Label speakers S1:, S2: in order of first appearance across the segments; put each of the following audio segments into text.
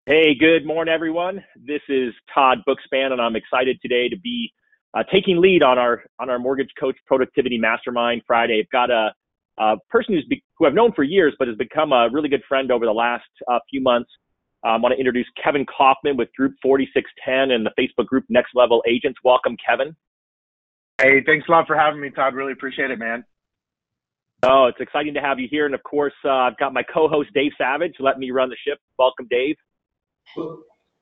S1: Hey, good morning, everyone. This is Todd Bookspan, and I'm excited today to be taking lead on our Mortgage Coach Productivity Mastermind Friday. I've got a person who I've known for years, but has become a really good friend over the last few months. I want to introduce Kevin Kauffman with Group 4610 and the Facebook group Next Level Agents. Welcome, Kevin.
S2: Hey, thanks a lot for having me, Todd. Really appreciate it, man.
S1: Oh, it's exciting to have you here. And of course, I've got my co-host Dave Savage. Let me run the ship. Welcome, Dave.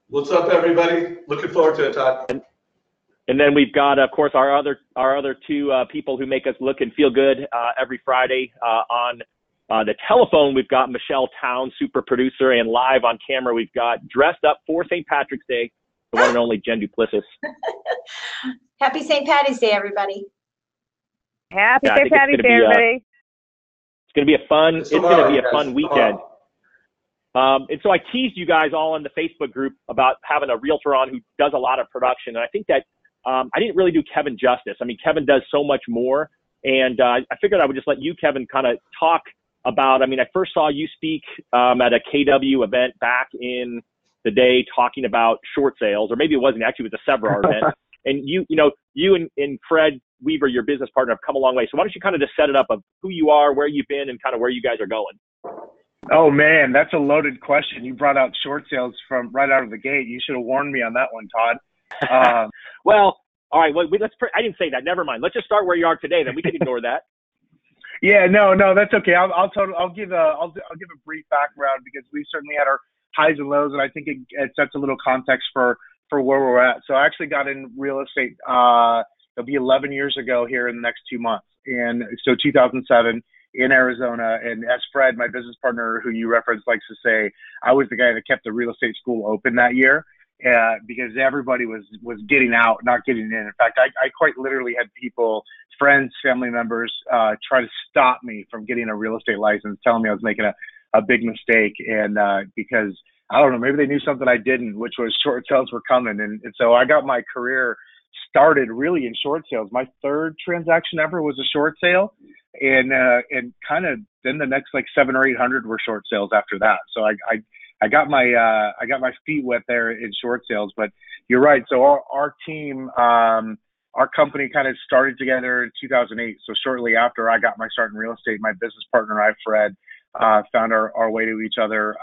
S3: What's up, everybody? Looking forward to it, Todd.
S1: And then we've got, of course, our other two people who make us look and feel good every Friday on the telephone. We've got Michelle Town, super producer, and live on camera, we've got dressed up for St. Patrick's Day, the one and only Jen Duplessis.
S4: Happy St. Patty's Day, everybody.
S5: Happy St. Patty's Day, everybody.
S1: It's going to be a fun weekend. And so I teased you guys all in the Facebook group about having a realtor on who does a lot of production. And I think that I didn't really do Kevin justice. I mean, Kevin does so much more. And I figured I would just let you, Kevin, kind of talk about, I first saw you speak at a KW event back in the day talking about short sales, or maybe it wasn't, actually it was a Sevrar event. And you and Fred Weaver, your business partner, have come a long way. So why don't you kind of just set it up of who you are, where you've been, and kind of where you guys are going?
S2: Oh, man, that's a loaded question. You brought out short sales from right out of the gate. You should have warned me on that one, Todd.
S1: Well, all right. Well, I didn't say that. Never mind. Let's just start where you are today. Then we can ignore that.
S2: Yeah, no, that's okay. I'll give a brief background because we certainly had our highs and lows, and I think it sets a little context for where we're at. So I actually got in real estate. It'll be 11 years ago here in the next 2 months, and so 2007. In Arizona. And as Fred, my business partner, who you referenced, likes to say, I was the guy that kept the real estate school open that year because everybody was getting out, not getting in. In fact, I quite literally had people, friends, family members, try to stop me from getting a real estate license, telling me I was making a big mistake. And because, I don't know, maybe they knew something I didn't, which was short sales were coming. And so I got my career started really in short sales. My third transaction ever was a short sale. And kind of then the next like 700 or 800 were short sales after that. So I got my feet wet there in short sales. But you're right. So our team, our company kind of started together in 2008. So shortly after I got my start in real estate, my business partner and I, Fred, found our way to each other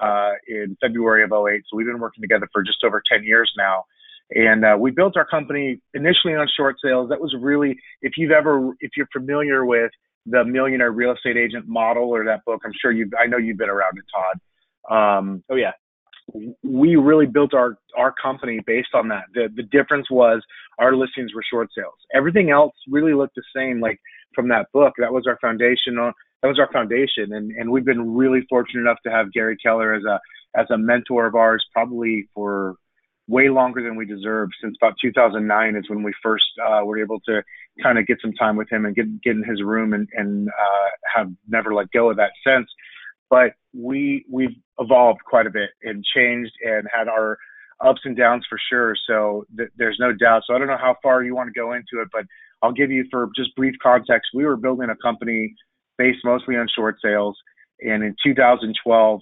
S2: in February of '08. So we've been working together for just over 10 years now. And we built our company initially on short sales. That was really, if you're familiar with the Millionaire Real Estate Agent model or that book, I know you've been around it, Todd.
S1: Oh yeah.
S2: We really built our company based on that. The difference was our listings were short sales. Everything else really looked the same, like from that book. That was our foundation. And we've been really fortunate enough to have Gary Keller as a mentor of ours, probably for way longer than we deserved. Since about 2009 is when we first were able to kind of get some time with him and get in his room and have never let go of that since. But we've evolved quite a bit and changed and had our ups and downs for sure. So there's no doubt. So I don't know how far you want to go into it, but I'll give you, for just brief context, we were building a company based mostly on short sales. And in 2012,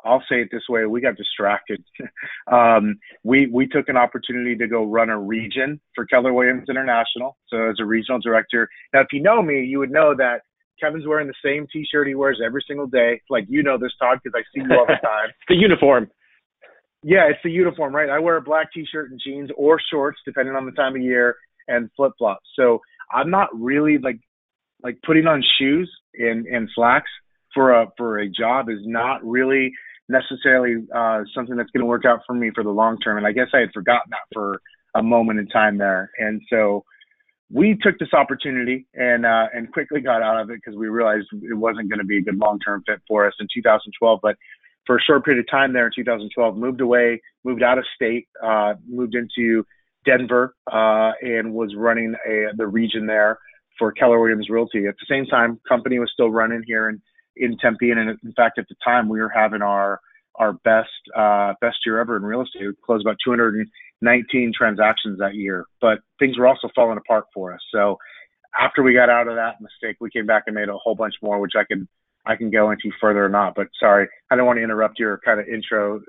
S2: I'll say it this way, we got distracted. We took an opportunity to go run a region for Keller Williams International. So as a regional director, now if you know me, you would know that Kevin's wearing the same t-shirt he wears every single day. Like, you know this, Todd, because I see you all the time.
S1: It's the uniform.
S2: Yeah, it's the uniform, right? I wear a black t-shirt and jeans or shorts, depending on the time of year, and flip-flops. So I'm not really like putting on shoes and slacks for a job is not really necessarily something that's going to work out for me for the long term. And I guess I had forgotten that for a moment in time there. And so we took this opportunity and quickly got out of it because we realized it wasn't going to be a good long-term fit for us in 2012. But for a short period of time there in 2012, moved out of state, moved into Denver, and was running the region there for Keller Williams Realty. At the same time, company was still running here in Tempe. And in fact, at the time, we were having our best year ever in real estate. We closed about 219 transactions that year, but things were also falling apart for us. So after we got out of that mistake, we came back and made a whole bunch more, which I can go into further or not. But sorry, I don't want to interrupt your kind of intro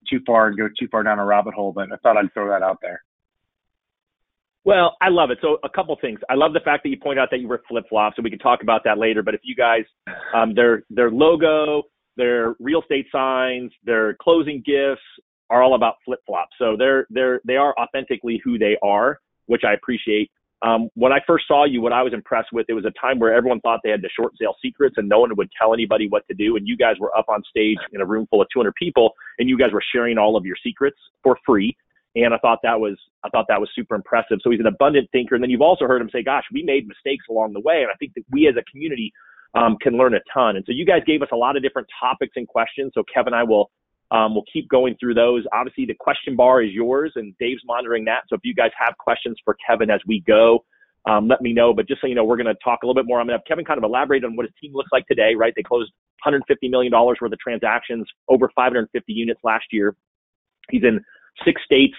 S2: too far and go too far down a rabbit hole, but I thought I'd throw that out there.
S1: Well, I love it. So a couple things. I love the fact that you point out that you were flip-flops, and we can talk about that later. But if you guys, their logo, their real estate signs, their closing gifts are all about flip-flops. So they are authentically who they are, which I appreciate. When I first saw you, what I was impressed with, it was a time where everyone thought they had the short sale secrets and no one would tell anybody what to do. And you guys were up on stage in a room full of 200 people, and you guys were sharing all of your secrets for free. And I thought that was super impressive. So he's an abundant thinker. And then you've also heard him say, gosh, we made mistakes along the way. And I think that we as a community can learn a ton. And so you guys gave us a lot of different topics and questions. So Kevin and I will keep going through those. Obviously, the question bar is yours, and Dave's monitoring that. So if you guys have questions for Kevin as we go, let me know. But just so you know, we're going to talk a little bit more. I'm going to have Kevin kind of elaborate on what his team looks like today, right? They closed $150 million worth of transactions, over 550 units last year. He's in 6 states,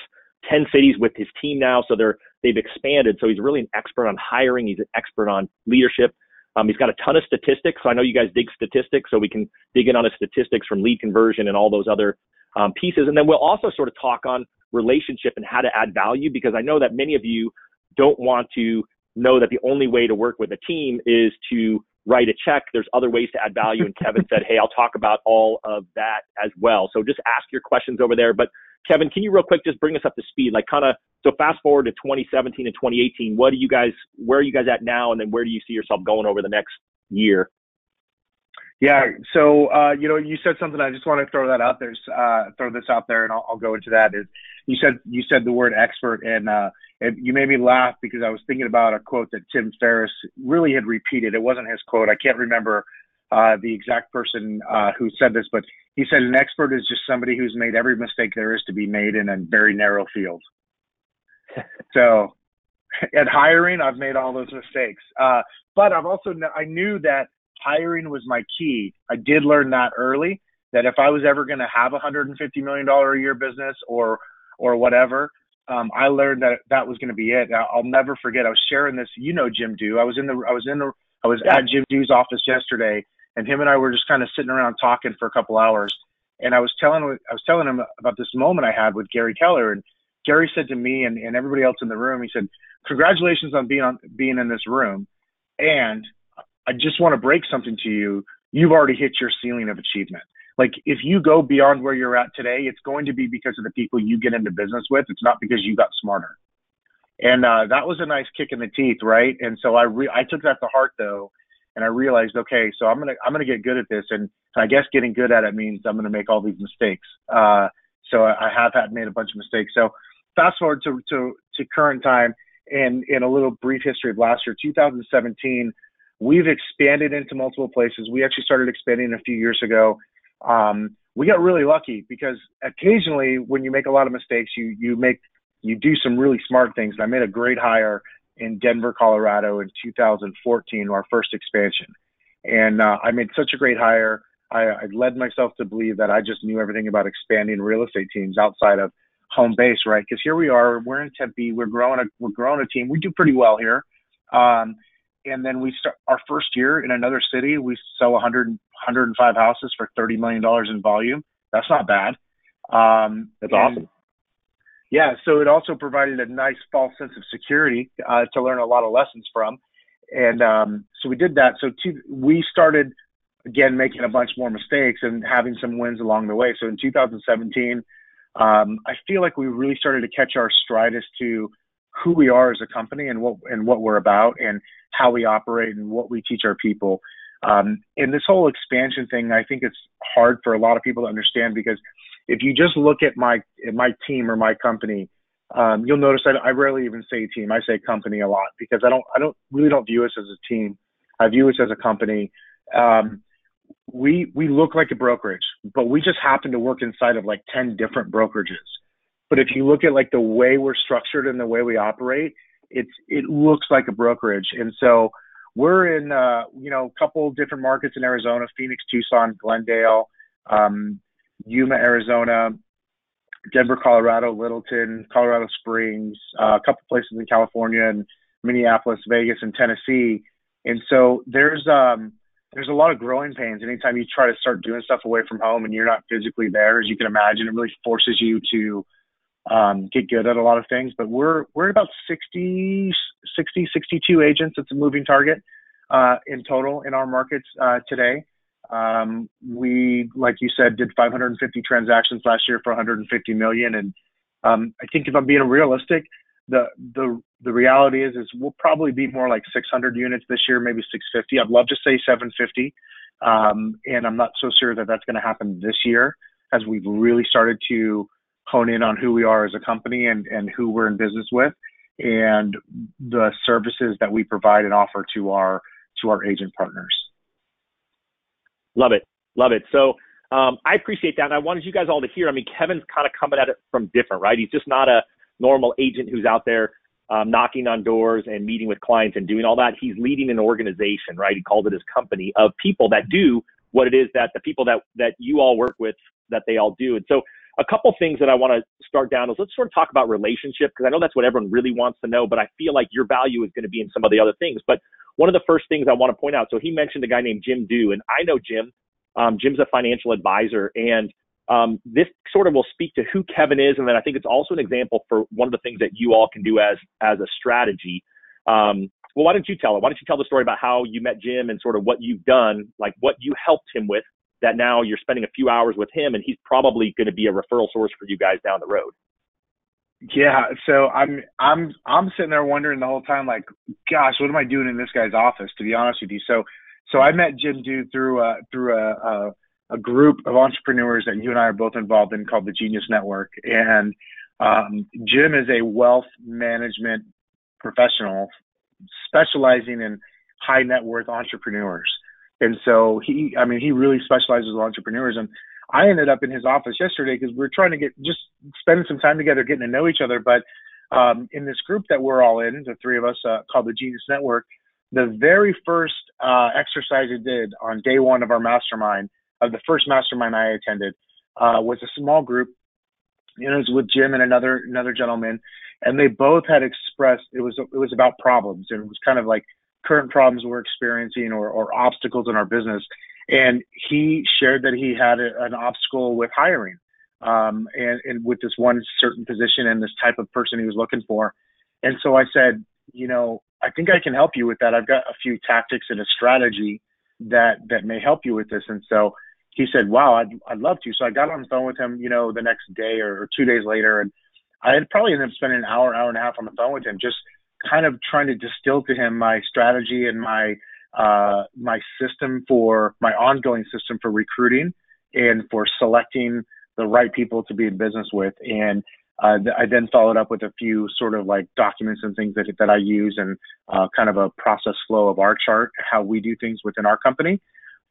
S1: 10 cities with his team now. So they've expanded. So he's really an expert on hiring. He's an expert on leadership. He's got a ton of statistics. So I know you guys dig statistics, so we can dig in on his statistics from lead conversion and all those other pieces. And then we'll also sort of talk on relationship and how to add value, because I know that many of you don't want to know that the only way to work with a team is to write a check. There's other ways to add value. And Kevin said, hey, I'll talk about all of that as well. So just ask your questions over there. But Kevin, can you real quick just bring us up to speed? Like so fast forward to 2017 and 2018, where are you guys at now? And then where do you see yourself going over the next year?
S2: Yeah. So, you said something, I just want to throw that out there, throw this out there, and I'll go into that. Is you said the word expert, and you made me laugh because I was thinking about a quote that Tim Ferriss really had repeated. It wasn't his quote. I can't remember the exact person who said this, but he said an expert is just somebody who's made every mistake there is to be made in a very narrow field. So at hiring, I've made all those mistakes. But I knew that hiring was my key. I did learn that early, that if I was ever going to have $150 million a year business or whatever, I learned that was going to be it. I'll never forget. I was sharing this, Jim Dew. I was at Jim Dew's office yesterday, and him and I were just kind of sitting around talking for a couple hours. And I was telling him about this moment I had with Gary Keller, and Gary said to me and everybody else in the room, he said, congratulations on being in this room. And I just want to break something to you. You've already hit your ceiling of achievement. Like, if you go beyond where you're at today, it's going to be because of the people you get into business with. It's not because you got smarter. And that was a nice kick in the teeth, right? And so I took that to heart, though, and I realized, okay, so I'm gonna get good at this, and I guess getting good at it means I'm gonna make all these mistakes. So I have made a bunch of mistakes. So fast forward to current time, and in a little brief history of last year, 2017, we've expanded into multiple places. We actually started expanding a few years ago. We got really lucky because occasionally when you make a lot of mistakes, you do some really smart things. And I made a great hire in Denver, Colorado in 2014, our first expansion. And I made such a great hire. I led myself to believe that I just knew everything about expanding real estate teams outside of home base, right? Because here we are, we're in Tempe, we're growing a team. We do pretty well here. And then we start our first year in another city, we sell 105 houses for $30 million in volume. That's not bad.
S1: That's awesome.
S2: Yeah. So it also provided a nice false sense of security to learn a lot of lessons from. And so we did that. So we started, again, making a bunch more mistakes and having some wins along the way. So in 2017, I feel like we really started to catch our stride as to who we are as a company and what we're about and how we operate and what we teach our people. And this whole expansion thing, I think it's hard for a lot of people to understand, because if you just look at my team or my company, you'll notice that I rarely even say team. I say company a lot, because I don't view us as a team. I view us as a company. We look like a brokerage, but we just happen to work inside of like 10 different brokerages. But if you look at like the way we're structured and the way we operate, it looks like a brokerage. And so we're in a couple different markets in Arizona: Phoenix, Tucson, Glendale, Yuma, Arizona, Denver, Colorado, Littleton, Colorado Springs, a couple places in California, and Minneapolis, Vegas, and Tennessee. And so there's there's a lot of growing pains anytime you try to start doing stuff away from home and you're not physically there. As you can imagine, it really forces you to get good at a lot of things. But we're at about 62 agents. It's a moving target in total in our markets today. We, like you said, did 550 transactions last year for 150 million. And I think if I'm being realistic, the reality is we'll probably be more like 600 units this year, maybe 650. I'd love to say 750. And I'm not so sure that that's going to happen this year, as we've really started to hone in on who we are as a company and who we're in business with, and the services that we provide and offer to our agent partners.
S1: Love it. Love it. So I appreciate that. And I wanted you guys all to hear, I mean, Kevin's kind of coming at it from different, right? He's just not a normal agent who's out there knocking on doors and meeting with clients and doing all that. He's leading an organization, right? He called it his company, of people that do what it is that the people that you all work with, that they all do. And so a couple things that I want to start down is, let's sort of talk about relationship, because I know that's what everyone really wants to know, but I feel like your value is going to be in some of the other things. But one of the first things I want to point out, so he mentioned a guy named Jim Dew, and I know Jim. Jim's a financial advisor, and this sort of will speak to who Kevin is, and then I think it's also an example for one of the things that you all can do as a strategy. Well, why don't you tell it? Why don't you tell the story about how you met Jim and sort of what you've done, like what you helped him with, that now you're spending a few hours with him, and he's probably going to be a referral source for you guys down the road.
S2: Yeah, so I'm sitting there wondering the whole time, like, gosh, what am I doing in this guy's office? To be honest with you, so I met Jim Dew through a group of entrepreneurs that you and I are both involved in called the Genius Network, and Jim is a wealth management professional specializing in high net worth entrepreneurs. And so he really specializes with entrepreneurs. And I ended up in his office yesterday because we're trying to just spending some time together, getting to know each other. But in this group that we're all in, the three of us called the Genius Network, the very first exercise we did on day one of our mastermind, of the first mastermind I attended, was a small group. It was with Jim and another gentleman, and they both had expressed it was about problems, and it was kind of like current problems we're experiencing or obstacles in our business. And he shared that he had an obstacle with hiring, and with this one certain position and this type of person he was looking for. And so I said, I think I can help you with that. I've got a few tactics and a strategy that may help you with this. And so he said, wow, I'd love to. So I got on the phone with him, the next day or 2 days later, and I had probably ended up spending an hour and a half on the phone with him, just kind of trying to distill to him my strategy and my system, for my ongoing system for recruiting and for selecting the right people to be in business with. And I then followed up with a few sort of like documents and things that I use, and kind of a process flow of our chart, how we do things within our company.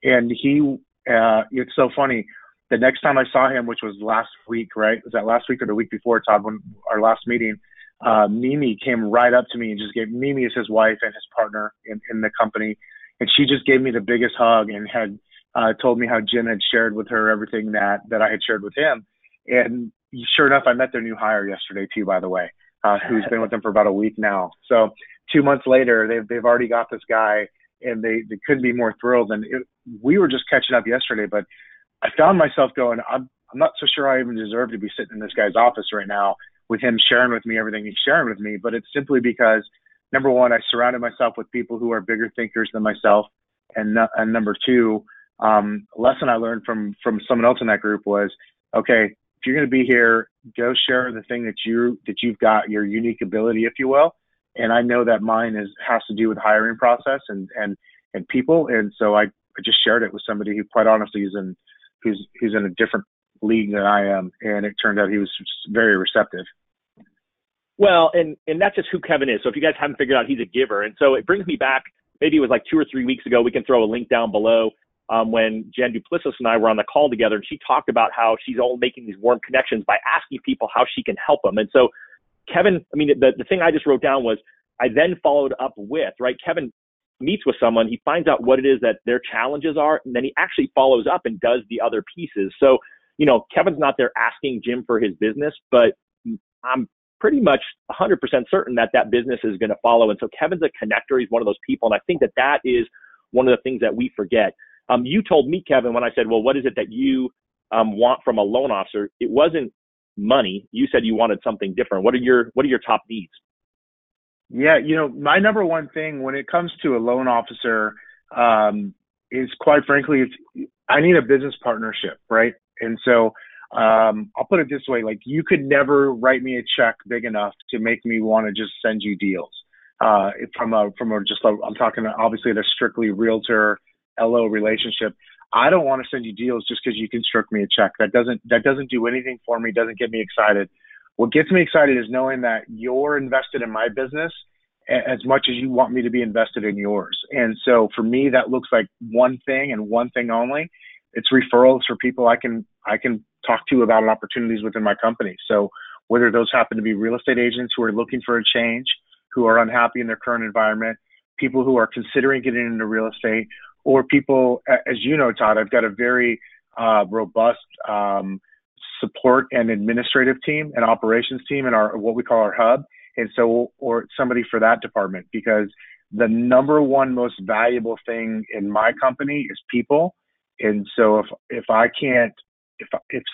S2: And it's so funny. The next time I saw him, which was last week, right? Was that last week or the week before, Todd, when our last meeting, Mimi came right up to me and just Mimi is his wife and his partner in the company. And she just gave me the biggest hug and had told me how Jim had shared with her everything that I had shared with him. And sure enough, I met their new hire yesterday too, by the way, who's been with them for about a week now. So 2 months later, they've already got this guy, and they couldn't be more thrilled. And we were just catching up yesterday, but I found myself going, I'm not so sure I even deserve to be sitting in this guy's office right now with him sharing with me everything he's sharing with me. But it's simply because, number one, I surrounded myself with people who are bigger thinkers than myself. And number two, lesson I learned from someone else in that group was, okay, if you're going to be here, go share the thing that you've got, your unique ability, if you will. And I know that mine has to do with hiring process and people. And so I just shared it with somebody who, quite honestly, who's in a different league than I am. And it turned out he was very receptive.
S1: Well, and that's just who Kevin is. So if you guys haven't figured out, he's a giver. And so it brings me back, maybe it was like 2 or 3 weeks ago, we can throw a link down below, when Jen Duplessis and I were on the call together, and she talked about how she's all making these warm connections by asking people how she can help them. And so Kevin, I mean, the thing I just wrote down was, I then followed up with, right, Kevin meets with someone, he finds out what it is that their challenges are, and then he actually follows up and does the other pieces. So, Kevin's not there asking Jim for his business, but I'm pretty much 100% certain that business is going to follow. And so Kevin's a connector. He's one of those people. And I think that is one of the things that we forget. You told me, Kevin, when I said, well, what is it that you want from a loan officer? It wasn't money. You said you wanted something different. What are your top needs?
S2: Yeah, my number one thing when it comes to a loan officer is, quite frankly, I need a business partnership, right? And so I'll put it this way: like, you could never write me a check big enough to make me want to just send you deals. I'm talking obviously the strictly realtor LO relationship. I don't want to send you deals just because you construct me a check. That doesn't do anything for me. Doesn't get me excited. What gets me excited is knowing that you're invested in my business as much as you want me to be invested in yours. And so for me, that looks like one thing and one thing only. It's referrals for people I can talk to about opportunities within my company. So whether those happen to be real estate agents who are looking for a change, who are unhappy in their current environment, people who are considering getting into real estate, or people, as you know, Todd, I've got a very robust support and administrative team and operations team in what we call our hub. And so, or somebody for that department, because the number one most valuable thing in my company is people. And so if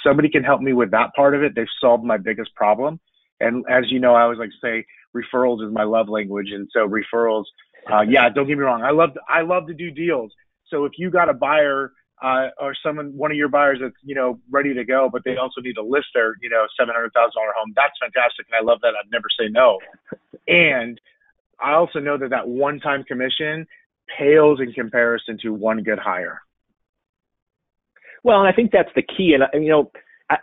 S2: somebody can help me with that part of it, they've solved my biggest problem. And as you know, I always like to say referrals is my love language. And so referrals, yeah, don't get me wrong. I love to do deals. So if you got a buyer or one of your buyers that's, ready to go, but they also need to list their, $700,000 home, that's fantastic. And I love that. I'd never say no. And I also know that one-time commission pales in comparison to one good hire.
S1: Well, and I think that's the key. And,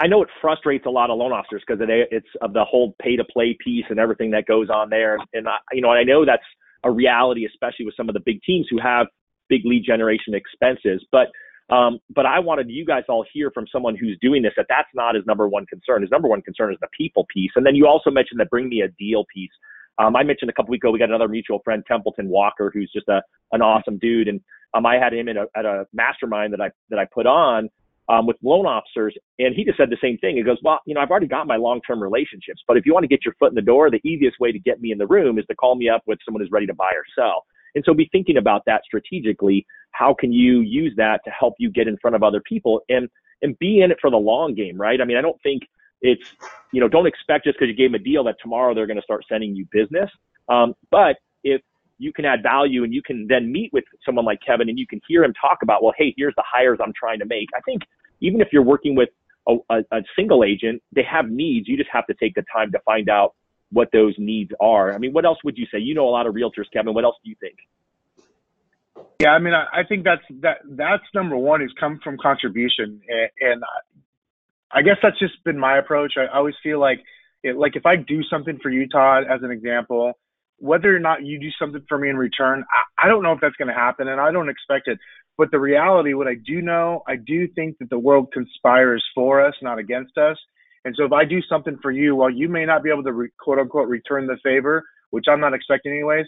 S1: I know it frustrates a lot of loan officers because it's of the whole pay-to-play piece and everything that goes on there. And, I know that's a reality, especially with some of the big teams who have big lead generation expenses. But I wanted you guys all hear from someone who's doing this, that's not his number one concern. His number one concern is the people piece. And then you also mentioned the bring me a deal piece. I mentioned a couple weeks ago, we got another mutual friend, Templeton Walker, who's just an awesome dude. And I had him at a mastermind that I put on with loan officers. And he just said the same thing. He goes, well, I've already got my long-term relationships, but if you want to get your foot in the door, the easiest way to get me in the room is to call me up with someone who's ready to buy or sell. And so be thinking about that strategically. How can you use that to help you get in front of other people and be in it for the long game, right? I don't think it's, don't expect just because you gave them a deal that tomorrow they're going to start sending you business. But if you can add value and you can then meet with someone like Kevin and you can hear him talk about, well, hey, here's the hires I'm trying to make. I think even if you're working with a single agent, they have needs. You just have to take the time to find out what those needs are. What else would you say? You know a lot of realtors, Kevin. What else do you think?
S2: Yeah, I think that's number one, is come from contribution. And I guess that's just been my approach. I always feel like if I do something for you, Todd, as an example, whether or not you do something for me in return, I don't know if that's going to happen, and I don't expect it. But the reality, what I do know, I do think that the world conspires for us, not against us. And so if I do something for you, while you may not be able to quote unquote return the favor, which I'm not expecting anyways,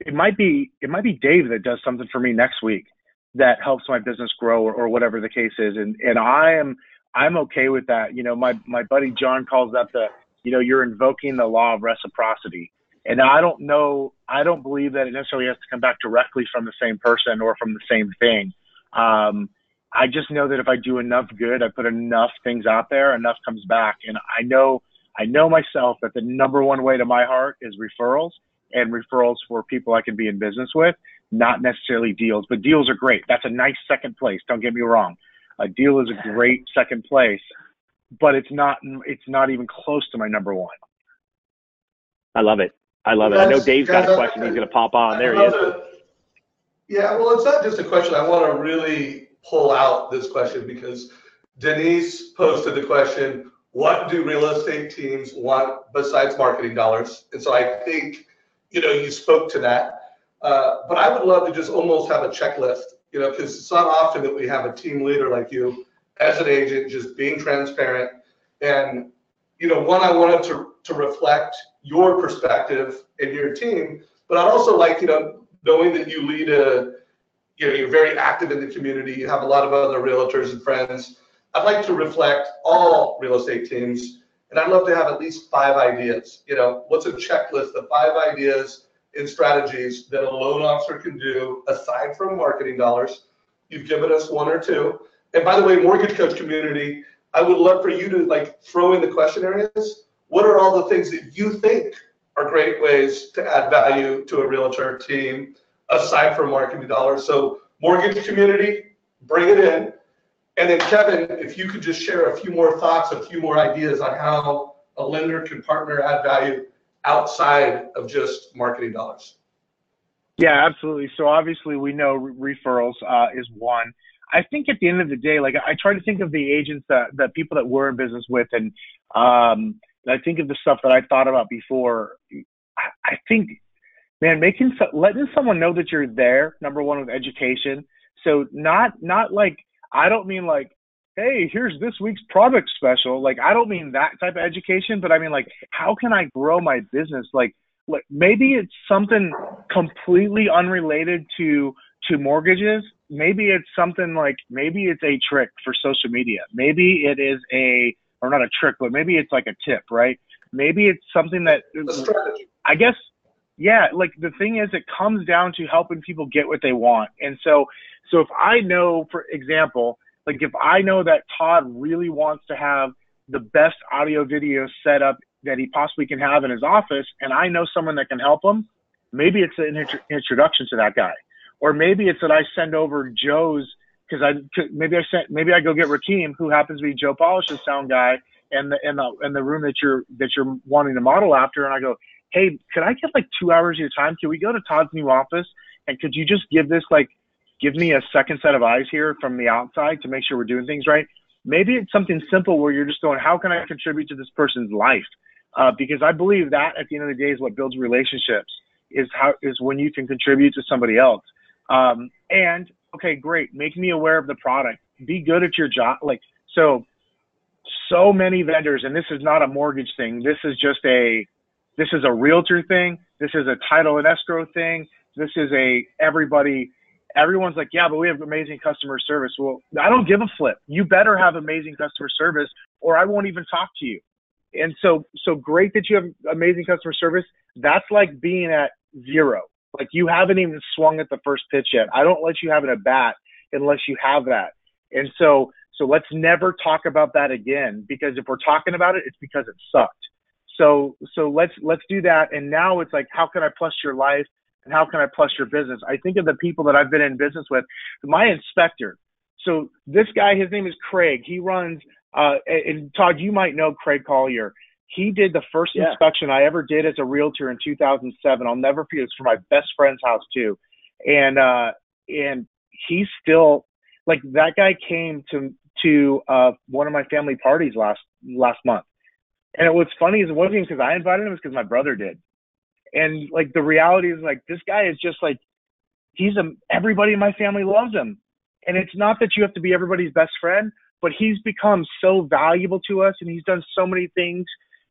S2: it might be Dave that does something for me next week that helps my business grow or whatever the case is. And I'm okay with that. My buddy John calls that you're invoking the law of reciprocity. And I don't believe that it necessarily has to come back directly from the same person or from the same thing. I just know that if I do enough good, I put enough things out there, enough comes back. And I know myself that the number one way to my heart is referrals, and referrals for people I can be in business with, not necessarily deals. But deals are great. That's a nice second place. Don't get me wrong. A deal is a great second place, but it's not even close to my number one.
S1: I love it. I know Dave's got a question. He's going to pop on. There he is.
S3: Yeah, well, it's not just a question. I want to really pull out this question because Denise posted the question, what do real estate teams want besides marketing dollars? And so I think, you spoke to that. But I would love to just almost have a checklist, because it's not often that we have a team leader like you as an agent just being transparent. And, one, I wanted to reflect your perspective and your team, but I'd also like, knowing that you lead you're very active in the community, you have a lot of other realtors and friends. I'd like to reflect all real estate teams, and I'd love to have at least 5 ideas. What's a checklist of 5 ideas and strategies that a loan officer can do aside from marketing dollars. You've given us one or two. And by the way, mortgage coach community, I would love for you to like throw in the question areas. What are all the things that you think are great ways to add value to a realtor team aside from marketing dollars? So mortgage community, bring it in. And then Kevin, if you could just share a few more thoughts, a few more ideas on how a lender can partner, add value outside of just marketing dollars.
S2: Yeah, absolutely. So obviously we know referrals is one. I think at the end of the day, like I try to think of the agents that people that we're in business with, and I think of the stuff that I thought about before. I think, man, letting someone know that you're there, number one, with education. So not like, I don't mean like, hey, here's this week's product special. Like, I don't mean that type of education, but I mean like, how can I grow my business? Like maybe it's something completely unrelated to mortgages. Maybe it's something like, maybe it's a trick for social media. Maybe it is or not a trick, but maybe it's like a tip, right? Maybe it's something that, I guess, yeah, like the thing is, it comes down to helping people get what they want. And so if I know, for example, like if I know that Todd really wants to have the best audio video setup that he possibly can have in his office, and I know someone that can help him, maybe it's an introduction to that guy. Or maybe it's that I send over Joe's, because maybe I go get Rakeem, who happens to be Joe Polish's sound guy, and the room that you're wanting to model after, and I go, hey, could I get like 2 hours of your time? Can we go to Todd's new office, and could you just give me a second set of eyes here from the outside to make sure we're doing things right? Maybe it's something simple where you're just going, how can I contribute to this person's life? Because I believe that at the end of the day is what builds relationships, is when you can contribute to somebody else. And okay, great. Make me aware of the product. Be good at your job. Like, so many vendors, and this is not a mortgage thing. This is a realtor thing. This is a title and escrow thing. This is everyone's like, yeah, but we have amazing customer service. Well, I don't give a flip. You better have amazing customer service or I won't even talk to you. And so great that you have amazing customer service. That's like being at zero. Like you haven't even swung at the first pitch yet. I don't let you have an at bat unless you have that. And so let's never talk about that again, because if we're talking about it, it's because it sucked. So let's do that. And now it's like, how can I plus your life and how can I plus your business? I think of the people that I've been in business with. My inspector. So this guy, his name is Craig. He runs, and Todd, you might know Craig Collier. He did the first inspection I ever did as a realtor in 2007. I'll never forget. It's for my best friend's house too. And he's still like, that guy came to one of my family parties last month. And what's funny is it wasn't even because I invited him, it was because my brother did. And like, the reality is like, this guy is just like, everybody in my family loves him. And it's not that you have to be everybody's best friend, but he's become so valuable to us. And he's done so many things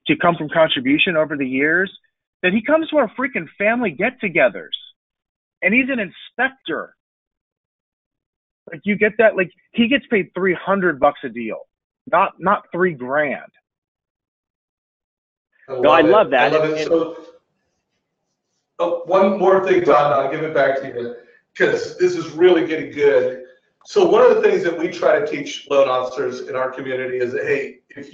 S2: to come from contribution over the years that he comes to our freaking family get-togethers. And he's an inspector. Like, you get that? Like, he gets paid $300 a deal, not $3,000.
S1: I love that.
S3: I love it. So, one more thing, Todd, I'll give it back to you because this is really getting good. So one of the things that we try to teach loan officers in our community is that, hey, if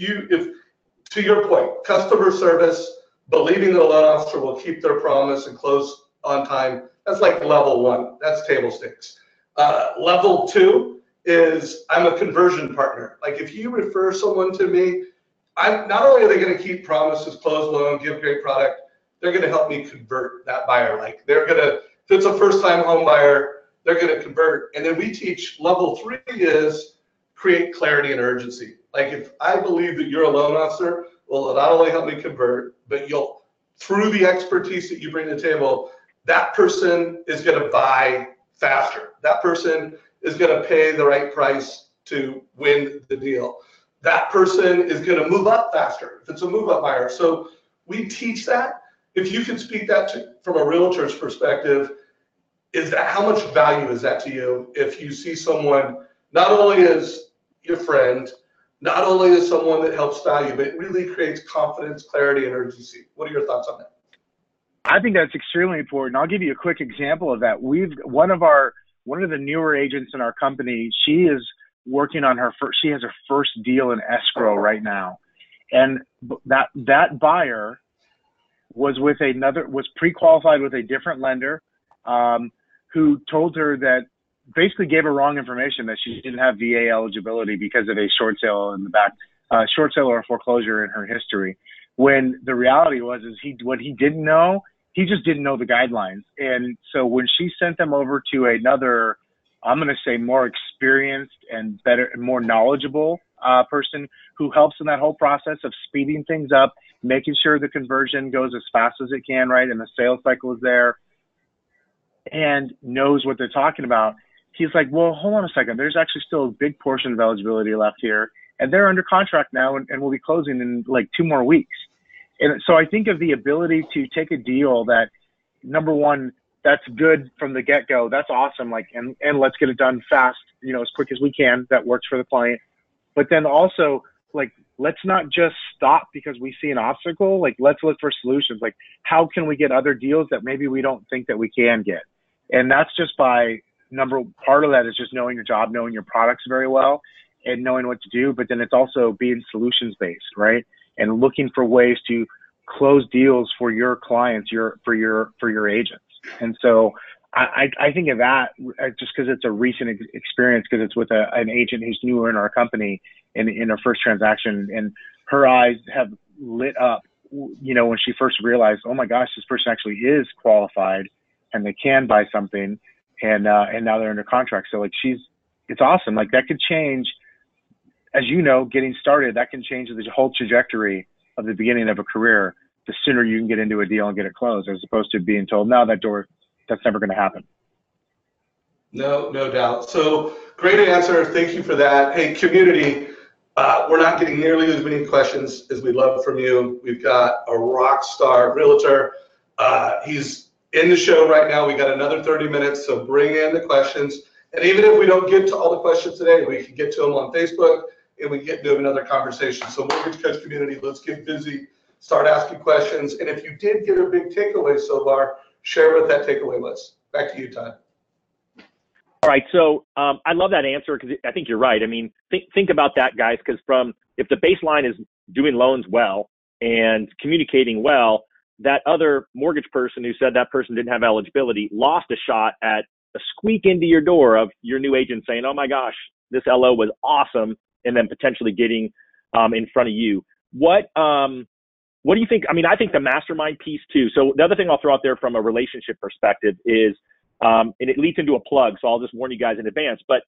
S3: to your point, customer service, believing that a loan officer will keep their promise and close on time, that's like level one. That's table stakes. Level two is I'm a conversion partner. Like if you refer someone to me, not only are they going to keep promises, close loan, give great product, they're going to help me convert that buyer. Like they're going to, if it's a first-time home buyer, they're going to convert. And then we teach level three is create clarity and urgency. Like if I believe that you're a loan officer, well, it'll not only help me convert, but through the expertise that you bring to the table, that person is going to buy faster. That person is going to pay the right price to win the deal. That person is going to move up faster if it's a move up buyer. So we teach that. If you could speak that from a realtor's perspective, how much value is that to you if you see someone not only as your friend, not only as someone that helps value, but it really creates confidence, clarity, and urgency? What are your thoughts on that?
S2: I think that's extremely important. I'll give you a quick example of that. One of the newer agents in our company, she is working on she has her first deal in escrow right now. And that buyer was pre-qualified with a different lender, who told her that, basically gave her wrong information, that she didn't have VA eligibility because of a short sale in the back, short sale or a foreclosure in her history. When the reality was, what he didn't know, he just didn't know the guidelines. And so when she sent them over to another, I'm going to say more experienced and better and more knowledgeable person who helps in that whole process of speeding things up, making sure the conversion goes as fast as it can, right, and the sales cycle is there, and knows what they're talking about, he's like, well, hold on a second. There's actually still a big portion of eligibility left here, and they're under contract now, and we'll be closing in like 2 more weeks. And so I think of the ability to take a deal that, number one, that's good from the get-go. That's awesome. Like, and let's get it done fast, as quick as we can. That works for the client. But then also, like, let's not just stop because we see an obstacle. Like, let's look for solutions. Like, how can we get other deals that maybe we don't think that we can get? And that's just part of that is just knowing your job, knowing your products very well, and knowing what to do. But then it's also being solutions-based, right? And looking for ways to close deals for your clients, for your agents. And so I think of that just because it's a recent experience, because it's with an agent who's newer in our company in her first transaction, and her eyes have lit up, when she first realized, oh my gosh, this person actually is qualified and they can buy something, and now they're under contract. So like it's awesome. Like that could change, as you know, getting started, that can change the whole trajectory of the beginning of a career. The sooner you can get into a deal and get it closed, as opposed to being told, no, that's never going to happen.
S3: No doubt. So great answer. Thank you for that. Hey, community, we're not getting nearly as many questions as we'd love from you. We've got a rock star realtor. He's in the show right now. We got another 30 minutes, so bring in the questions. And even if we don't get to all the questions today, we can get to them on Facebook, and we get to another conversation. So Mortgage Coach community, let's get busy. Start asking questions. And if you did get a big takeaway so far, share with that takeaway list. Back to you, Todd.
S1: All right. So I love that answer, because I think you're right. I mean, think about that, guys, because if the baseline is doing loans well and communicating well, that other mortgage person who said that person didn't have eligibility lost a shot at a squeak into your door of your new agent saying, oh my gosh, this LO was awesome, and then potentially getting in front of you. What do you think? I mean, I think the mastermind piece too. So the other thing I'll throw out there from a relationship perspective is, and it leads into a plug, so I'll just warn you guys in advance. But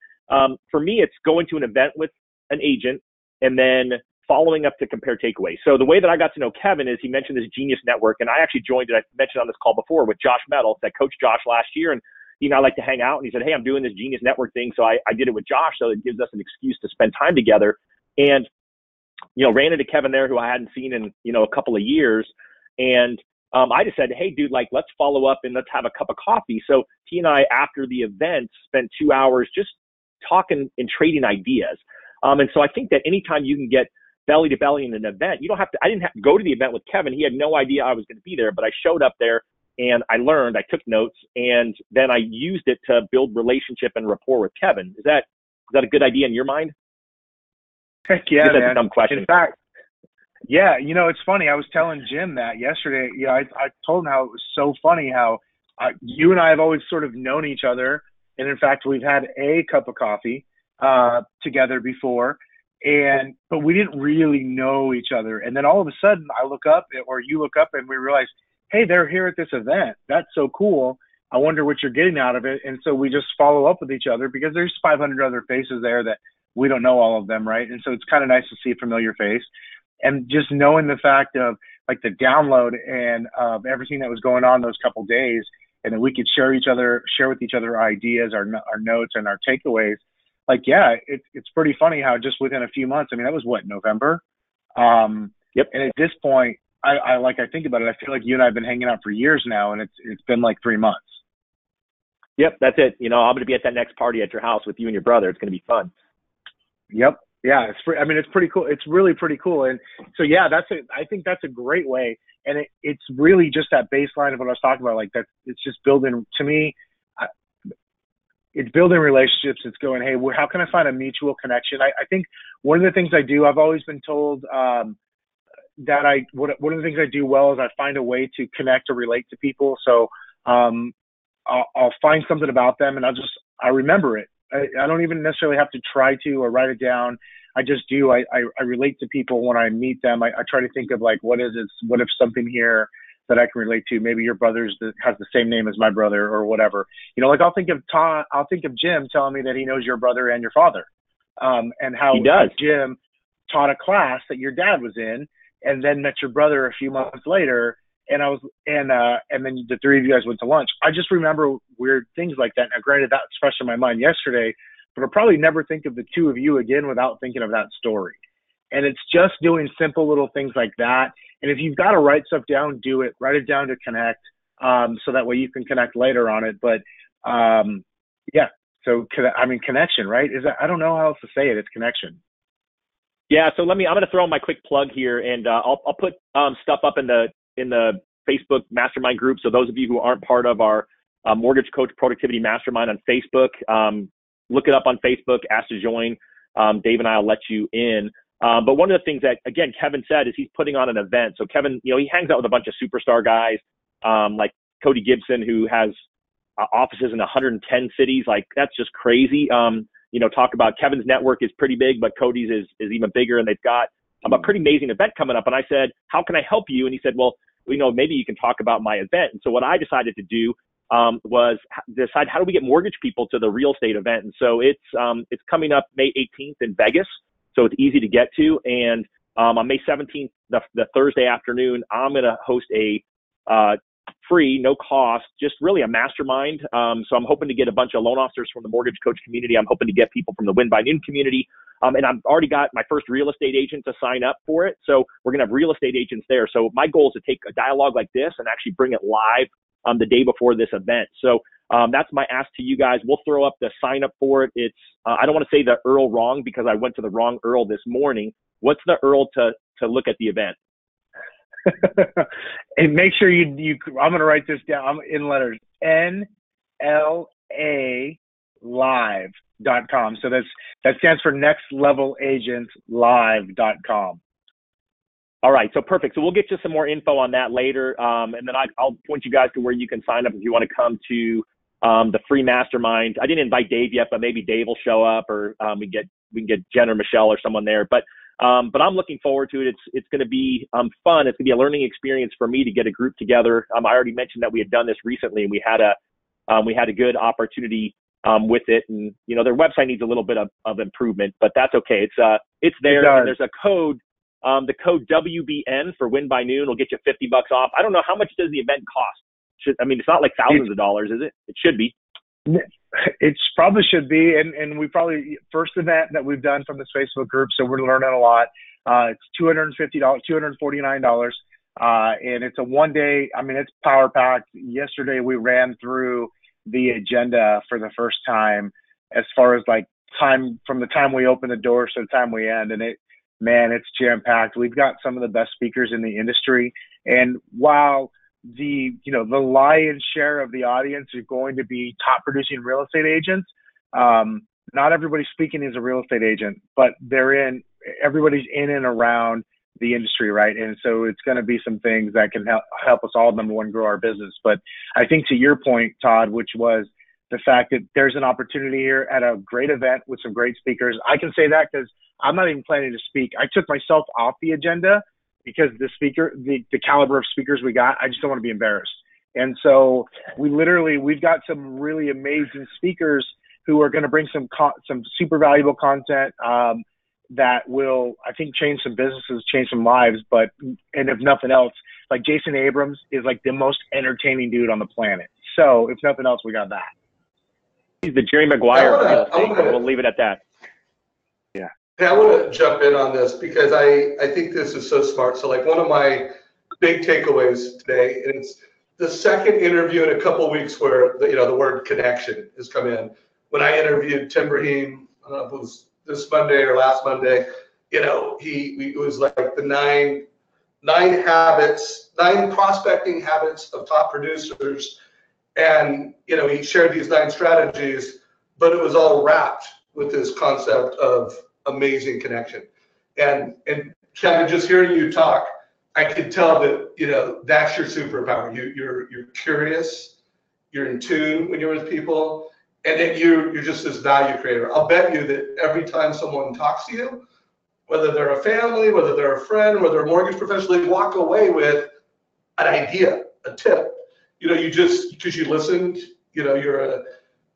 S1: for me, it's going to an event with an agent and then following up to compare takeaways. So the way that I got to know Kevin is he mentioned this Genius Network, and I actually joined it. I mentioned on this call before with Josh Mettle, that coached Josh last year, and he and I like to hang out. And he said, hey, I'm doing this Genius Network thing, so I did it with Josh, so it gives us an excuse to spend time together. And ran into Kevin there, who I hadn't seen in, a couple of years. And I just said, hey, dude, like, let's follow up and let's have a cup of coffee. So he and I, after the event, spent 2 hours just talking and trading ideas. And so I think that anytime you can get belly to belly in an event, I didn't have to go to the event with Kevin. He had no idea I was going to be there, but I showed up there and I learned, I took notes, and then I used it to build relationship and rapport with Kevin. Is that a good idea in your mind?
S2: Heck yeah, man.
S1: That's a dumb question.
S2: In fact, yeah, it's funny. I was telling Jim that yesterday. I told him how it was so funny how you and I have always sort of known each other. And in fact, we've had a cup of coffee together before, but we didn't really know each other. And then all of a sudden I look up, or you look up, and we realize, hey, they're here at this event. That's so cool. I wonder what you're getting out of it. And so we just follow up with each other, because there's 500 other faces there that we don't know all of them, right? And so it's kind of nice to see a familiar face. And just knowing the fact of like the download and of everything that was going on those couple of days, and that we could share with each other ideas, our notes and our takeaways. Like, yeah, it's pretty funny how just within a few months, I mean, that was November.
S1: Yep.
S2: And at this point, I think about it, I feel like you and I have been hanging out for years now, and it's been like 3 months.
S1: Yep, that's it. I'm going to be at that next party at your house with you and your brother. It's going to be fun.
S2: Yep. Yeah, I mean, it's pretty cool. It's really pretty cool. And so, yeah, I think that's a great way. And it's really just that baseline of what I was talking about. Like that, it's just building, to me, it's building relationships. It's going, hey, how can I find a mutual connection? I think one of the things I do, I've always been told that one of the things I do well is I find a way to connect or relate to people. So I'll find something about them and I remember it. I don't even necessarily have to try to or write it down. I just do. I relate to people when I meet them. I try to think of like, what if something here that I can relate to? Maybe your brother's has the same name as my brother or whatever. You know, like I'll think of Jim telling me that he knows your brother and your father, and how Jim taught a class that your dad was in, and then met your brother a few months later. And then the three of you guys went to lunch. I just remember weird things like that. Now, granted, that's fresh in my mind yesterday, but I'll probably never think of the two of you again without thinking of that story. And it's just doing simple little things like that. And if you've got to write stuff down, do it. Write it down to connect, so that way you can connect later on it. But yeah, so I mean, connection, right? I don't know how else to say it. It's connection.
S1: Yeah. So I'm going to throw in my quick plug here, and I'll put stuff up in the Facebook mastermind group. So those of you who aren't part of our Mortgage Coach Productivity Mastermind on Facebook, look it up on Facebook, ask to join. Dave and I will let you in. But one of the things that, again, Kevin said is he's putting on an event. So Kevin, he hangs out with a bunch of superstar guys, like Cody Gibson, who has offices in 110 cities. Like, that's just crazy. Talk about Kevin's network is pretty big, but Cody's is even bigger, and they've got a pretty amazing event coming up. And I said, how can I help you? And he said, well, maybe you can talk about my event. And so what I decided to do was decide, how do we get mortgage people to the real estate event? And so it's coming up May 18th in Vegas. So it's easy to get to. And on May 17th, the Thursday afternoon, I'm going to host a free, no cost, just really a mastermind. So I'm hoping to get a bunch of loan officers from the mortgage coach community. I'm hoping to get people from the Win by Noon community. And I've already got my first real estate agent to sign up for it. So we're going to have real estate agents there. So my goal is to take a dialogue like this and actually bring it live the day before this event. So that's my ask to you guys. We'll throw up the sign up for it. It's I don't want to say the URL wrong because I went to the wrong URL this morning. What's the URL to look at the event?
S2: And make sure you I'm going to write this down in letters. NLA live.com. So that stands for Next Level Agents Live.com. All
S1: right. So perfect. So we'll get you some more info on that later. And then I'll point you guys to where you can sign up if you want to come to the free mastermind. I didn't invite Dave yet, but maybe Dave will show up, or we can get Jen or Michelle or someone there. But I'm looking forward to it. It's going to be fun. It's going to be a learning experience for me to get a group together. I already mentioned that we had done this recently, and we had a good opportunity with it. And their website needs a little bit of improvement, but that's okay. It's there. And there's a code. The code WBN for Win by Noon will get you $50 off. I don't know, how much does the event cost? It's not like thousands of dollars, is it? It should be.
S2: It probably should be, and we probably first event that we've done from this Facebook group, so we're learning a lot. It's $249, and it's a 1 day. I mean, it's power packed. Yesterday we ran through the agenda for the first time, as far as like time from the time we open the doors to the time we end, and it's jam packed. We've got some of the best speakers in the industry, and while the lion's share of the audience are going to be top producing real estate agents, not everybody speaking is a real estate agent, but everybody's in and around the industry, right? And so it's going to be some things that can help us all, number one, grow our business. But I think to your point, Todd, which was the fact that there's an opportunity here at a great event with some great speakers. I can say that because I'm not even planning to speak. I took myself off the agenda because the caliber of speakers we got, I just don't want to be embarrassed. And so we've got some really amazing speakers who are going to bring some super valuable content that will, I think, change some businesses, change some lives. And if nothing else, like Jason Abrams is like the most entertaining dude on the planet. So if nothing else, we got that.
S1: He's the Jerry Maguire. We'll leave it at that.
S2: Yeah.
S3: Hey, I want to jump in on this because I think this is so smart. So like one of my big takeaways today, and it's the second interview in a couple of weeks where the word connection has come in. When I interviewed Tim Brahim, I don't know if it was this Monday or last Monday. You know, it was like the nine prospecting habits of top producers. And, you know, he shared these 9 strategies, but it was all wrapped with this concept of amazing connection. And Kevin, just hearing you talk, I could tell that, you know, that's your superpower. You're curious, you're in tune when you're with people, and then you're just this value creator. I'll bet you that every time someone talks to you, whether they're a family, whether they're a friend, whether they're a mortgage professional, they walk away with an idea, a tip. You know, you just, because you listened, you know, you're an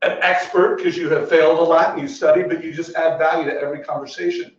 S3: expert because you have failed a lot and you studied, but you just add value to every conversation.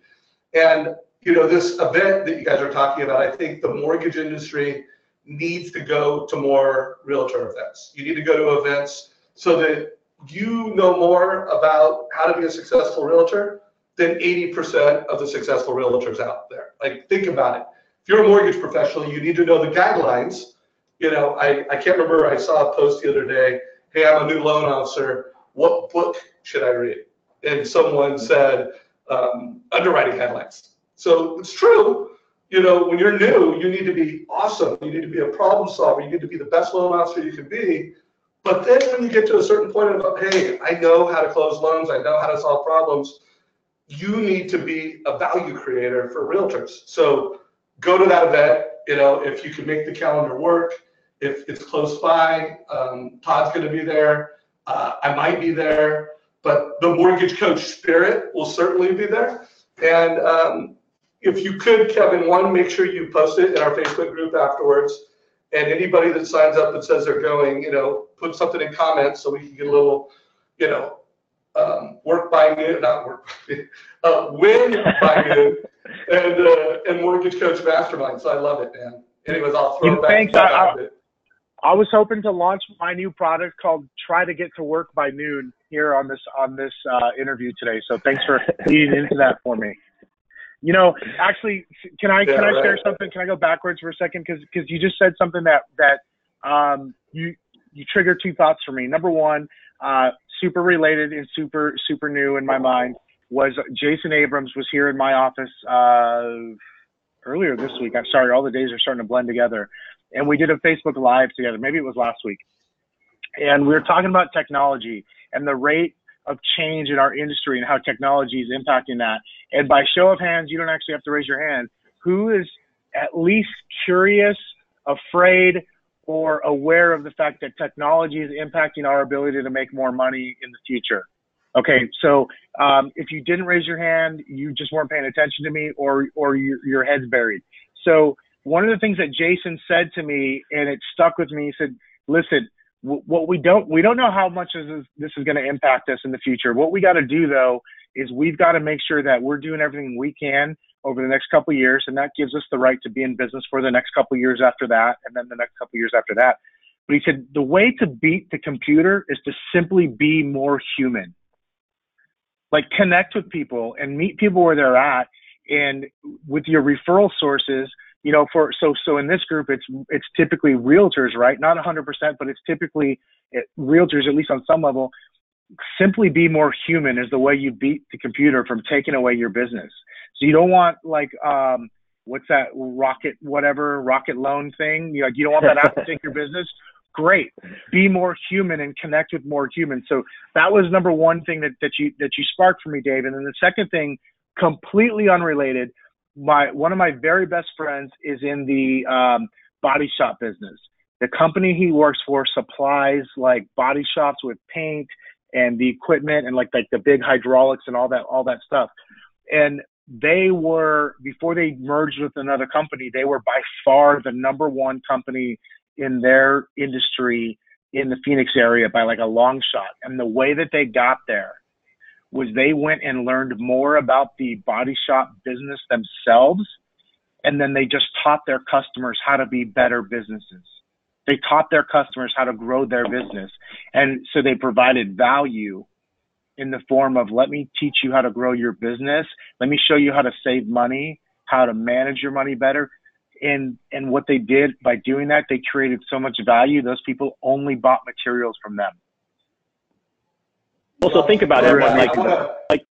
S3: And, you know, this event that you guys are talking about, I think the mortgage industry needs to go to more realtor events. You need to go to events so that you know more about how to be a successful realtor than 80% of the successful realtors out there. Like, think about it. If you're a mortgage professional, you need to know the guidelines. You know, I can't remember, I saw a post the other day, hey, I'm a new loan officer, what book should I read? And someone said, underwriting guidelines. So it's true, you know, when you're new, you need to be awesome. You need to be a problem solver. You need to be the best loan officer you can be. But then when you get to a certain point of, hey, I know how to close loans, I know how to solve problems, you need to be a value creator for realtors. So go to that event, you know, if you can make the calendar work. If it's close by, Todd's going to be there. I might be there, but the mortgage coach spirit will certainly be there. And if you could, Kevin, one, make sure you post it in our Facebook group afterwards. And anybody that signs up that says they're going, you know, put something in comments so we can get a little, you know, work by noon, not work, win by noon, and mortgage coach mastermind. So I love it, man. Anyways, I'll throw it back to you.
S2: I was hoping to launch my new product called "Try to Get to Work by Noon" here on this interview today. So thanks for leading into that for me. You know, actually, can I share something? Can I go backwards for a second? Because you just said something that you triggered 2 thoughts for me. Number one, super related and super new in my mind, was Jason Abrams was here in my office earlier this week. I'm sorry, all the days are starting to blend together. And we did a Facebook Live together. Maybe it was last week. And we were talking about technology and the rate of change in our industry and how technology is impacting that. And by show of hands, you don't actually have to raise your hand, who is at least curious, afraid, or aware of the fact that technology is impacting our ability to make more money in the future? Okay, so if you didn't raise your hand, you just weren't paying attention to me, or your head's buried. So one of the things that Jason said to me, and it stuck with me, he said, listen, what we don't know how much this is going to impact us in the future. What we got to do, though, is we've got to make sure that we're doing everything we can over the next couple of years, and that gives us the right to be in business for the next couple of years after that, and then the next couple of years after that. But he said, the way to beat the computer is to simply be more human. Like, connect with people and meet people where they're at, and with your referral sources, you know, so in this group, it's typically realtors, right? Not 100%, but it's typically realtors, at least on some level. Simply be more human is the way you beat the computer from taking away your business. So you don't want, like, what's that rocket loan thing? You don't want that app to take your business. Great. Be more human and connect with more humans. So that was number one thing that you sparked for me, Dave. And then the second thing, completely unrelated, one of my very best friends is in the body shop business. The company he works for supplies like body shops with paint and the equipment and like the big hydraulics and all that stuff. And they were, before they merged with another company, they were by far the number one company in their industry in the Phoenix area by like a long shot. And the way that they got there was they went and learned more about the body shop business themselves, and then they just taught their customers how to be better businesses. They taught their customers how to grow their business. And so they provided value in the form of, let me teach you how to grow your business. Let me show you how to save money, how to manage your money better. And what they did by doing that, they created so much value. Those people only bought materials from them.
S1: Well, so think about it. Like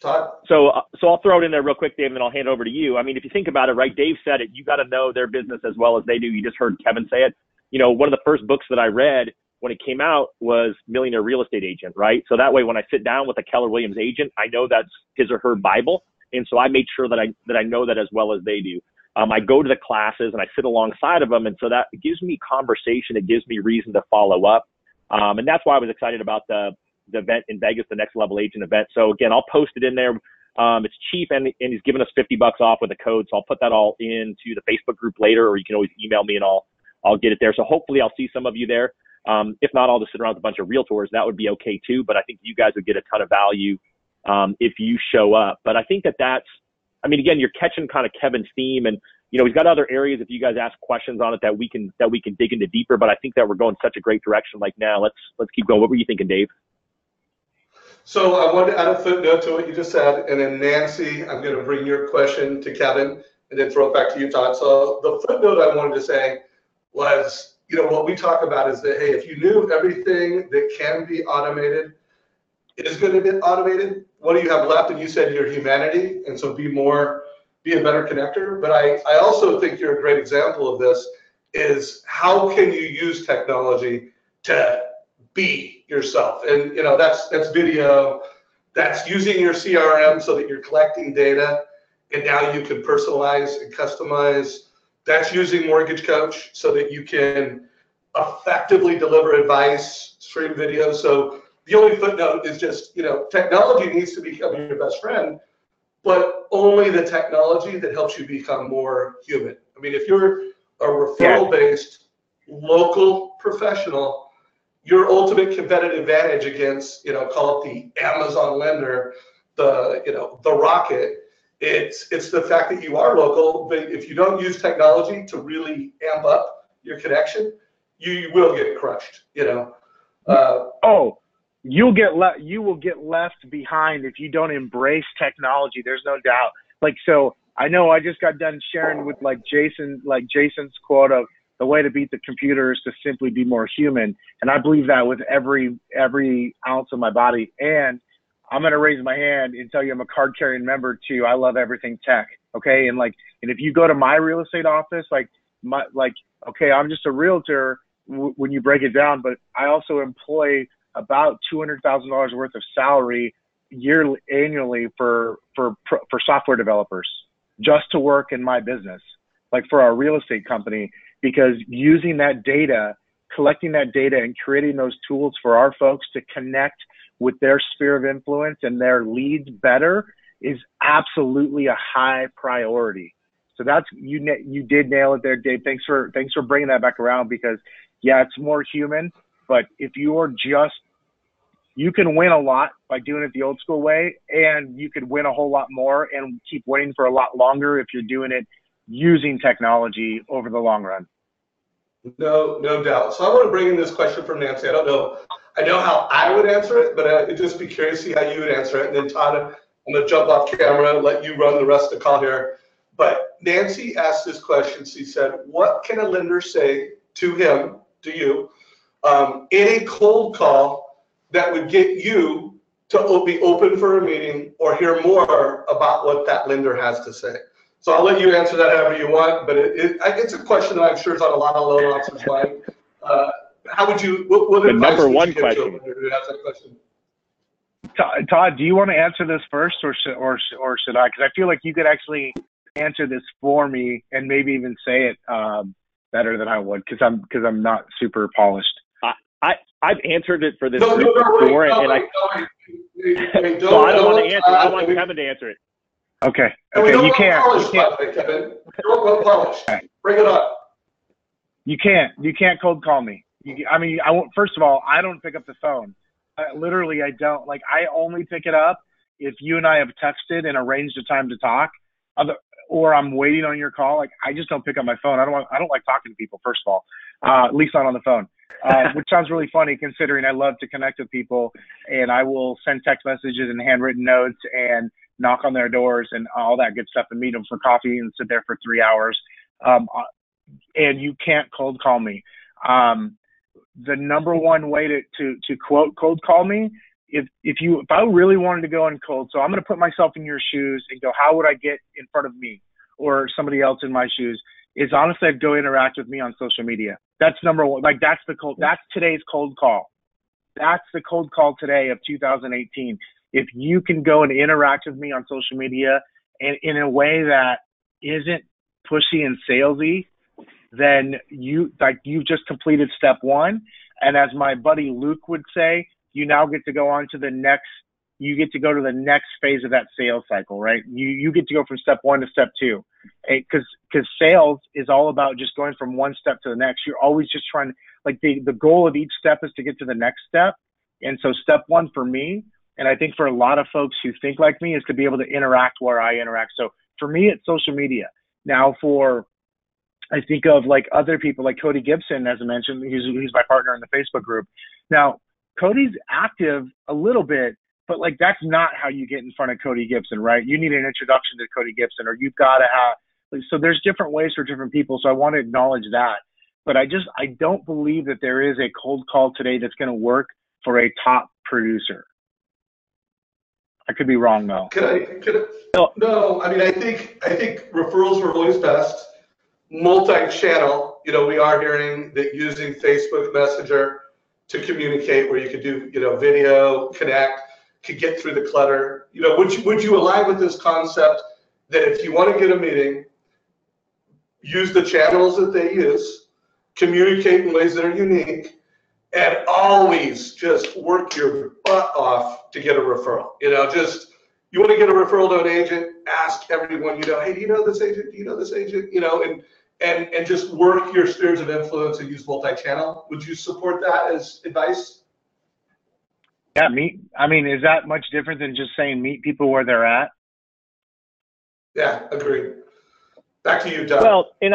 S3: Todd?
S1: So I'll throw it in there real quick, Dave, and then I'll hand it over to you. I mean, if you think about it, right, Dave said it, you got to know their business as well as they do. You just heard Kevin say it. You know, one of the first books that I read when it came out was Millionaire Real Estate Agent, right? So that way, when I sit down with a Keller Williams agent, I know that's his or her Bible. And so I made sure that I know that as well as they do. I go to the classes and I sit alongside of them. And so that gives me conversation. It gives me reason to follow up. And that's why I was excited about the event in Vegas, the Next Level Agent event. So again, I'll post it in there. It's cheap and he's giving us $50 off with a code. So I'll put that all into the Facebook group later, or you can always email me and I'll get it there. So hopefully I'll see some of you there. If not, I'll just sit around with a bunch of realtors. That would be okay too. But I think you guys would get a ton of value if you show up. But I think that's, I mean, again, you're catching kind of Kevin's theme, and you know, he's got other areas if you guys ask questions on it that we can dig into deeper. But I think that we're going such a great direction. Like now, let's keep going. What were you thinking, Dave?
S3: So I wanted to add a footnote to what you just said, and then Nancy, I'm going to bring your question to Kevin, and then throw it back to you, Todd. So the footnote I wanted to say was, you know, what we talk about is that, hey, if you knew everything that can be automated is going to be automated, what do you have left? And you said your humanity, and so be a better connector. But I also think you're a great example of this, is how can you use technology to be yourself? And, you know, that's video, that's using your CRM so that you're collecting data, and now you can personalize and customize. That's using Mortgage Coach so that you can effectively deliver advice, stream video. So the only footnote is just, you know, technology needs to become your best friend, but only the technology that helps you become more human. I mean, if you're a referral-based local professional, your ultimate competitive advantage against, you know, call it the Amazon lender, the Rocket, it's the fact that you are local. But if you don't use technology to really amp up your connection, you will get crushed, you know.
S2: You will get left behind if you don't embrace technology. There's no doubt. Like, so I know I just got done sharing with Jason's quote of the way to beat the computer is to simply be more human. And I believe that with every ounce of my body. And I'm going to raise my hand and tell you I'm a card carrying member too. I love everything tech. Okay. And if you go to my real estate office, okay, I'm just a realtor when you break it down, but I also employ about $200,000 worth of salary annually for software developers just to work in my business, like for our real estate company, because using that data, collecting that data and creating those tools for our folks to connect with their sphere of influence and their leads better is absolutely a high priority. So that's, you did nail it there, Dave. Thanks for bringing that back around, because yeah, it's more human, but if you're you can win a lot by doing it the old school way, and you could win a whole lot more and keep winning for a lot longer if you're doing it using technology over the long run.
S3: No doubt. So I want to bring in this question from Nancy. I know how I would answer it, but I'd just be curious to see how you would answer it. And then Todd, I'm going to jump off camera and let you run the rest of the call here. But Nancy asked this question. She said, what can a lender say to him, to you, in a cold call that would get you to be open for a meeting or hear more about what that lender has to say? So I'll let you answer that however you want, but it's a question that I'm sure is on a lot of loan officers' mind. How would you? What
S1: the
S3: advice
S1: number
S3: would
S1: one
S3: you give to a
S1: question.
S3: lender who has that question?
S2: Todd, do you want to answer this first, or should I? Because I feel like you could actually answer this for me and maybe even say it better than I would, because I'm not super polished.
S1: I've answered it for this group before,
S3: so I don't want to answer. I want Kevin to answer it.
S2: Okay.
S3: You can't. Kevin. We don't want polish. Bring it on.
S2: You can't cold call me. I won't. First of all, I don't pick up the phone. Literally, I don't. Like, I only pick it up if you and I have texted and arranged a time to talk, or I'm waiting on your call. Like, I just don't pick up my phone. I don't like talking to people. First of all, at least not on the phone. Which sounds really funny considering I love to connect with people, and I will send text messages and handwritten notes and knock on their doors and all that good stuff and meet them for coffee and sit there for 3 hours. And you can't cold call me. The number one way to quote cold call me if I really wanted to go in cold, so I'm going to put myself in your shoes and go, how would I get in front of me or somebody else in my shoes? Is honestly, I'd go interact with me on social media. That's number one. Like that's today's cold call. That's the cold call today of 2018. If you can go and interact with me on social media and in a way that isn't pushy and salesy, then you've just completed step one. And as my buddy Luke would say, you now get to go on to the next. You get to go to the next phase of that sales cycle, right? You get to go from step one to step two, because sales is all about just going from one step to the next. You're always just trying, like the goal of each step is to get to the next step. And so step one for me, and I think for a lot of folks who think like me, is to be able to interact where I interact. So for me, it's social media. Now I think of like other people like Cody Gibson, as I mentioned, he's my partner in the Facebook group. Now, Cody's active a little bit, but like that's not how you get in front of Cody Gibson, right? You need an introduction to Cody Gibson, or you've got to have, so there's different ways for different people. So I want to acknowledge that. But I don't believe that there is a cold call today that's going to work for a top producer. I could be wrong though.
S3: No, I mean, I think referrals are always best. Multi-channel, we are hearing that using Facebook Messenger to communicate, where you could do, video, connect, could get through the clutter. Would you align with this concept that if you want to get a meeting, use the channels that they use, communicate in ways that are unique, and always just work your butt off to get a referral? You want to get a referral to an agent, ask everyone, hey, do you know this agent? Do you know this agent? And just work your spheres of influence and use multi-channel. Would you support that as advice?
S2: Yeah, is that much different than just saying meet people where they're at?
S3: Yeah, agreed. Back to you, Doug.
S1: And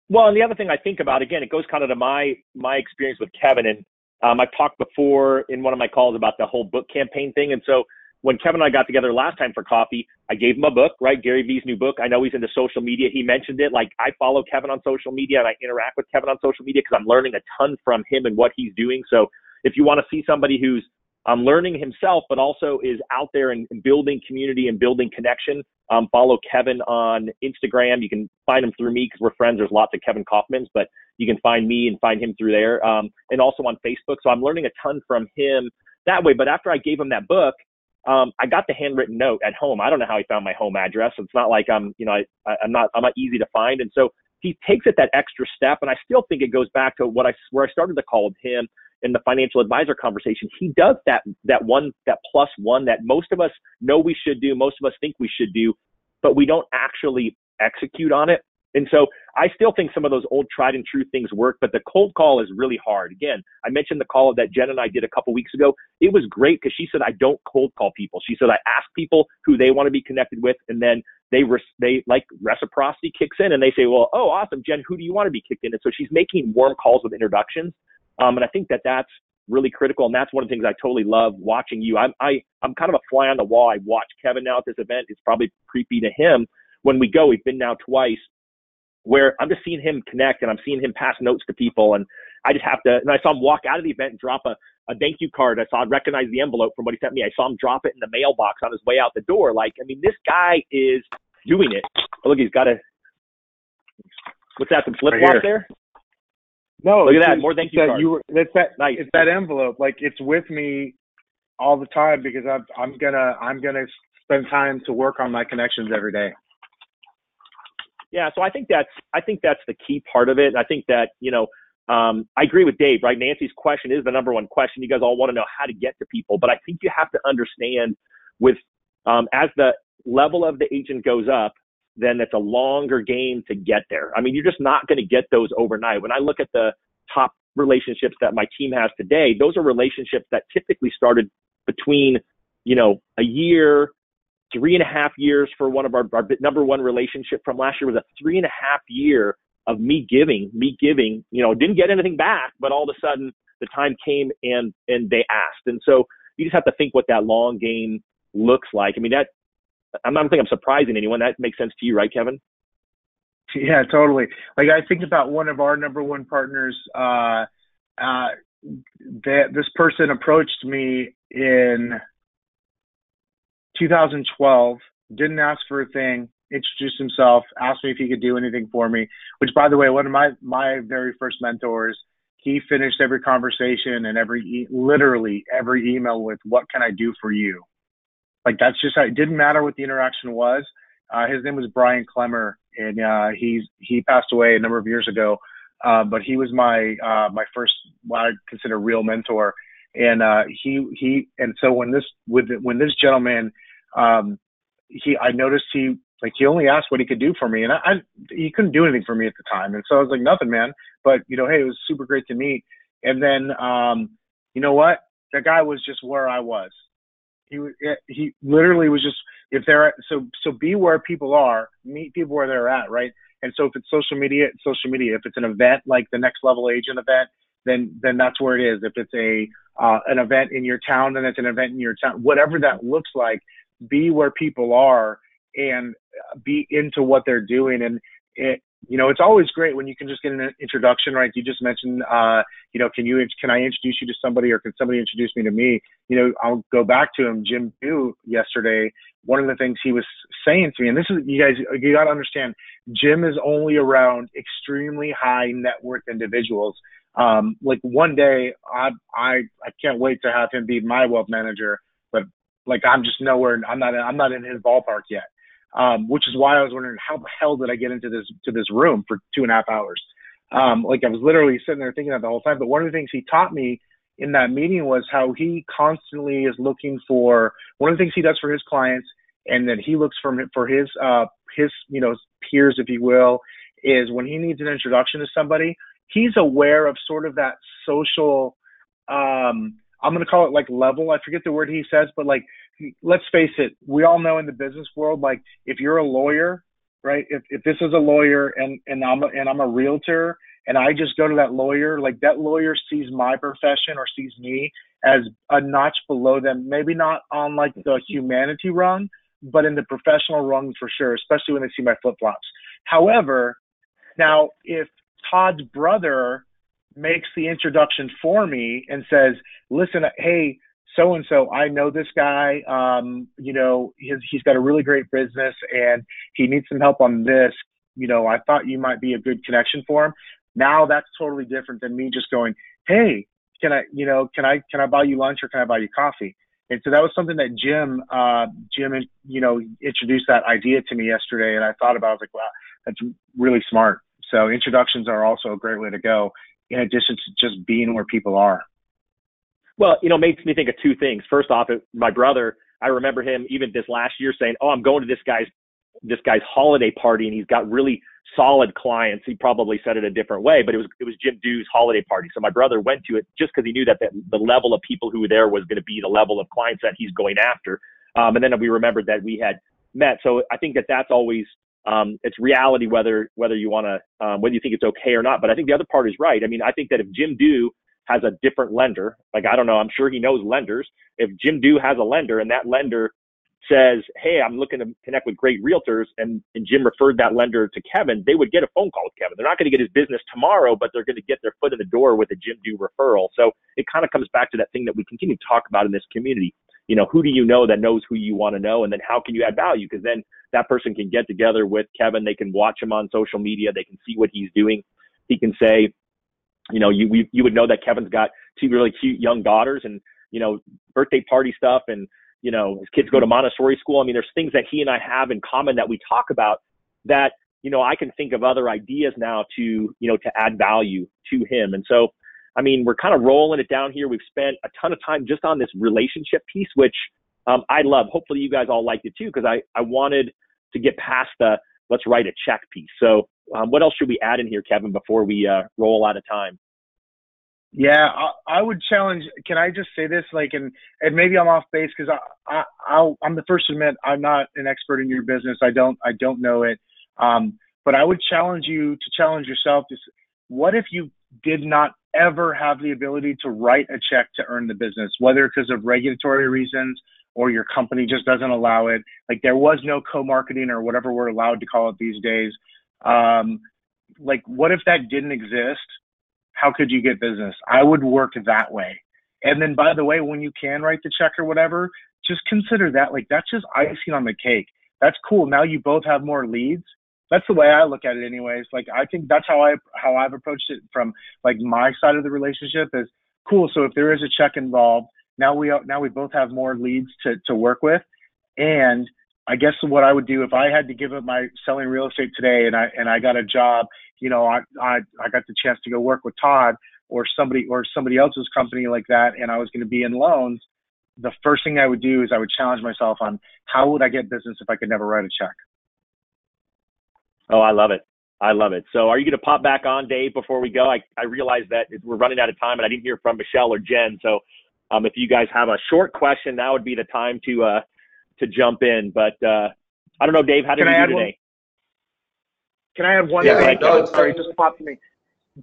S1: the other thing I think about, again, it goes kind of to my experience with Kevin. And I've talked before in one of my calls about the whole book campaign thing. And so when Kevin and I got together last time for coffee, I gave him a book, right? Gary Vee's new book. I know he's into social media. He mentioned it. Like, I follow Kevin on social media and I interact with Kevin on social media because I'm learning a ton from him and what he's doing. So if you want to see somebody who's learning himself, but also is out there and building community and building connection, follow Kevin on Instagram. You can find him through me because we're friends. There's lots of Kevin Kauffmans, but you can find me and find him through there. And also on Facebook. So I'm learning a ton from him that way. But after I gave him that book, I got the handwritten note at home. I don't know how he found my home address. It's not like I'm not easy to find. And so he takes it that extra step. And I still think it goes back to where I started the call with him in the financial advisor conversation. He does that plus one that most of us know we should do. Most of us think we should do, but we don't actually execute on it. And so I still think some of those old tried and true things work, but the cold call is really hard. Again, I mentioned the call that Jen and I did a couple weeks ago. It was great because she said, I don't cold call people. She said, I ask people who they want to be connected with, and then they like reciprocity kicks in and they say, well, oh, awesome, Jen, who do you want to be kicked in? And so she's making warm calls with introductions. And I think that's really critical. And that's one of the things I totally love watching you. I'm kind of a fly on the wall. I watch Kevin now at this event. It's probably creepy to him when we go. We've been now twice, where I'm just seeing him connect and I'm seeing him pass notes to people. And I just have to, and I saw him walk out of the event and drop a thank you card. I recognize the envelope from what he sent me. I saw him drop it in the mailbox on his way out the door. Like, I mean, this guy is doing it. Oh, look, he's got what's that, some flip-flops there?
S2: No,
S1: look at that, more thank you cards.
S2: Nice. It's that envelope. Like, it's with me all the time because I'm gonna spend time to work on my connections every day.
S1: Yeah, so I think that's the key part of it. I think that, I agree with Dave, right? Nancy's question is the number one question. You guys all want to know how to get to people, but I think you have to understand with as the level of the agent goes up, then it's a longer game to get there. I mean, you're just not going to get those overnight. When I look at the top relationships that my team has today, those are relationships that typically started between, a year, 3.5 years for one of our number one relationship from last year was a 3.5 year of me giving, didn't get anything back, but all of a sudden the time came and they asked. And so you just have to think what that long game looks like. I mean, I don't think I'm surprising anyone. That makes sense to you, right, Kevin?
S2: Yeah, totally. Like, I think about one of our number one partners, this person approached me in 2012, didn't ask for a thing, introduced himself, asked me if he could do anything for me, which, by the way, one of my very first mentors, he finished every conversation and literally every email with, "What can I do for you?" Like, that's just how, it didn't matter what the interaction was. His name was Brian Clemmer, and he passed away a number of years ago. But he was my first, what I consider, real mentor. And so when this gentleman, I noticed he only asked what he could do for me, and he couldn't do anything for me at the time. And so I was like, "Nothing, man." But hey, it was super great to meet. And then you know what? That guy was just where I was. He literally was just, if they're so be where people are, meet people where they're at, right? And so if it's social media, it's social media. If it's an event like the Next Level Agent event, then that's where it is. If it's an event in your town, then it's an event in your town. Whatever that looks like, be where people are and be into what they're doing. And it's always great when you can just get an introduction, right? You just mentioned, can I introduce you to somebody, or can somebody introduce me to me? I'll go back to him, Jim Dew, yesterday. One of the things he was saying to me, and this is, you got to understand, Jim is only around extremely high net worth individuals. Like, one day, I can't wait to have him be my wealth manager, but I'm just nowhere. I'm not in his ballpark yet. Which is why I was wondering, how the hell did I get into this room for 2.5 hours? I was literally sitting there thinking that the whole time. But one of the things he taught me in that meeting was how he constantly is looking for, one of the things he does for his clients, and that he looks for his peers, if you will, is when he needs an introduction to somebody, he's aware of sort of that social, I'm going to call it level. I forget the word he says, but let's face it, we all know in the business world, if you're a lawyer, right? If this is a lawyer and I'm a realtor, and I just go to that lawyer, that lawyer sees my profession or sees me as a notch below them, maybe not on the humanity rung, but in the professional rung for sure, especially when they see my flip-flops. However, now if Todd's brother makes the introduction for me and says, "Listen, hey, so-and-so, I know this guy, he's got a really great business and he needs some help on this. I thought you might be a good connection for him." Now that's totally different than me just going, "Hey, can I buy you lunch, or can I buy you coffee?" And so that was something that Jim, introduced that idea to me yesterday. And I thought about it, I was like, wow, that's really smart. So introductions are also a great way to go, in addition to just being where people are.
S1: Well, it makes me think of two things. First off, my brother, I remember him even this last year saying, "Oh, I'm going to this guy's holiday party, and he's got really solid clients." He probably said it a different way, but it was Jim Dew's holiday party. So my brother went to it just because he knew that the level of people who were there was going to be the level of clients that he's going after. And then we remembered that we had met. So I think that's always, it's reality, whether you want to, whether you think it's okay or not. But I think the other part is right. I mean, I think that if Jim Dew has a different lender, I don't know, I'm sure he knows lenders. If Jim Dew has a lender and that lender says, "Hey, I'm looking to connect with great realtors," and Jim referred that lender to Kevin, they would get a phone call with Kevin. They're not going to get his business tomorrow, but they're going to get their foot in the door with a Jim Dew referral. So it kind of comes back to that thing that we continue to talk about in this community. Who do you know that knows who you want to know? And then how can you add value? Because then that person can get together with Kevin. They can watch him on social media. They can see what he's doing. He can say, you would know that Kevin's got 2 really cute young daughters, and, birthday party stuff, and, his kids go to Montessori school. I mean, there's things that he and I have in common that we talk about that, I can think of other ideas now to add value to him. And so, I mean, we're kind of rolling it down here. We've spent a ton of time just on this relationship piece, which I love. Hopefully you guys all liked it too, because I wanted to get past the let's write a check piece. So what else should we add in here, Kevin, before we roll out of time?
S2: Yeah, I would challenge. Can I just say this, and maybe I'm off base, because I'm the first to admit I'm not an expert in your business. I don't know it. But I would challenge you to challenge yourself. What if you did not ever have the ability to write a check to earn the business, whether because of regulatory reasons or your company just doesn't allow it? There was no co-marketing or whatever we're allowed to call it these days. What if that didn't exist? how could you get business? I would work that way. And then, by the way, when you can write the check or whatever, just consider that, like, that's just icing on the cake. That's cool. Now you both have more leads. That's the way I look at it anyways. Like, I think that's how I've approached it from, like, my side of the relationship is cool. So if there is a check involved, now we both have more leads to work with. And I guess what I would do if I had to give up my selling real estate today and I got a job, you know, I got the chance to go work with Todd or somebody else's company like that, and I was going to be in loans, the first thing I would do is I would challenge myself on how would I get business if I could never write a check.
S1: Oh, I love it. I love it. So are you going to pop back on, Dave, before we go? I realize that we're running out of time, and I didn't hear from Michelle or Jen. So if you guys have a short question, that would be the time to jump in. But I don't know, Dave, how did you do today?
S2: Can I add one
S3: thing?
S2: Sorry, it just popped to me.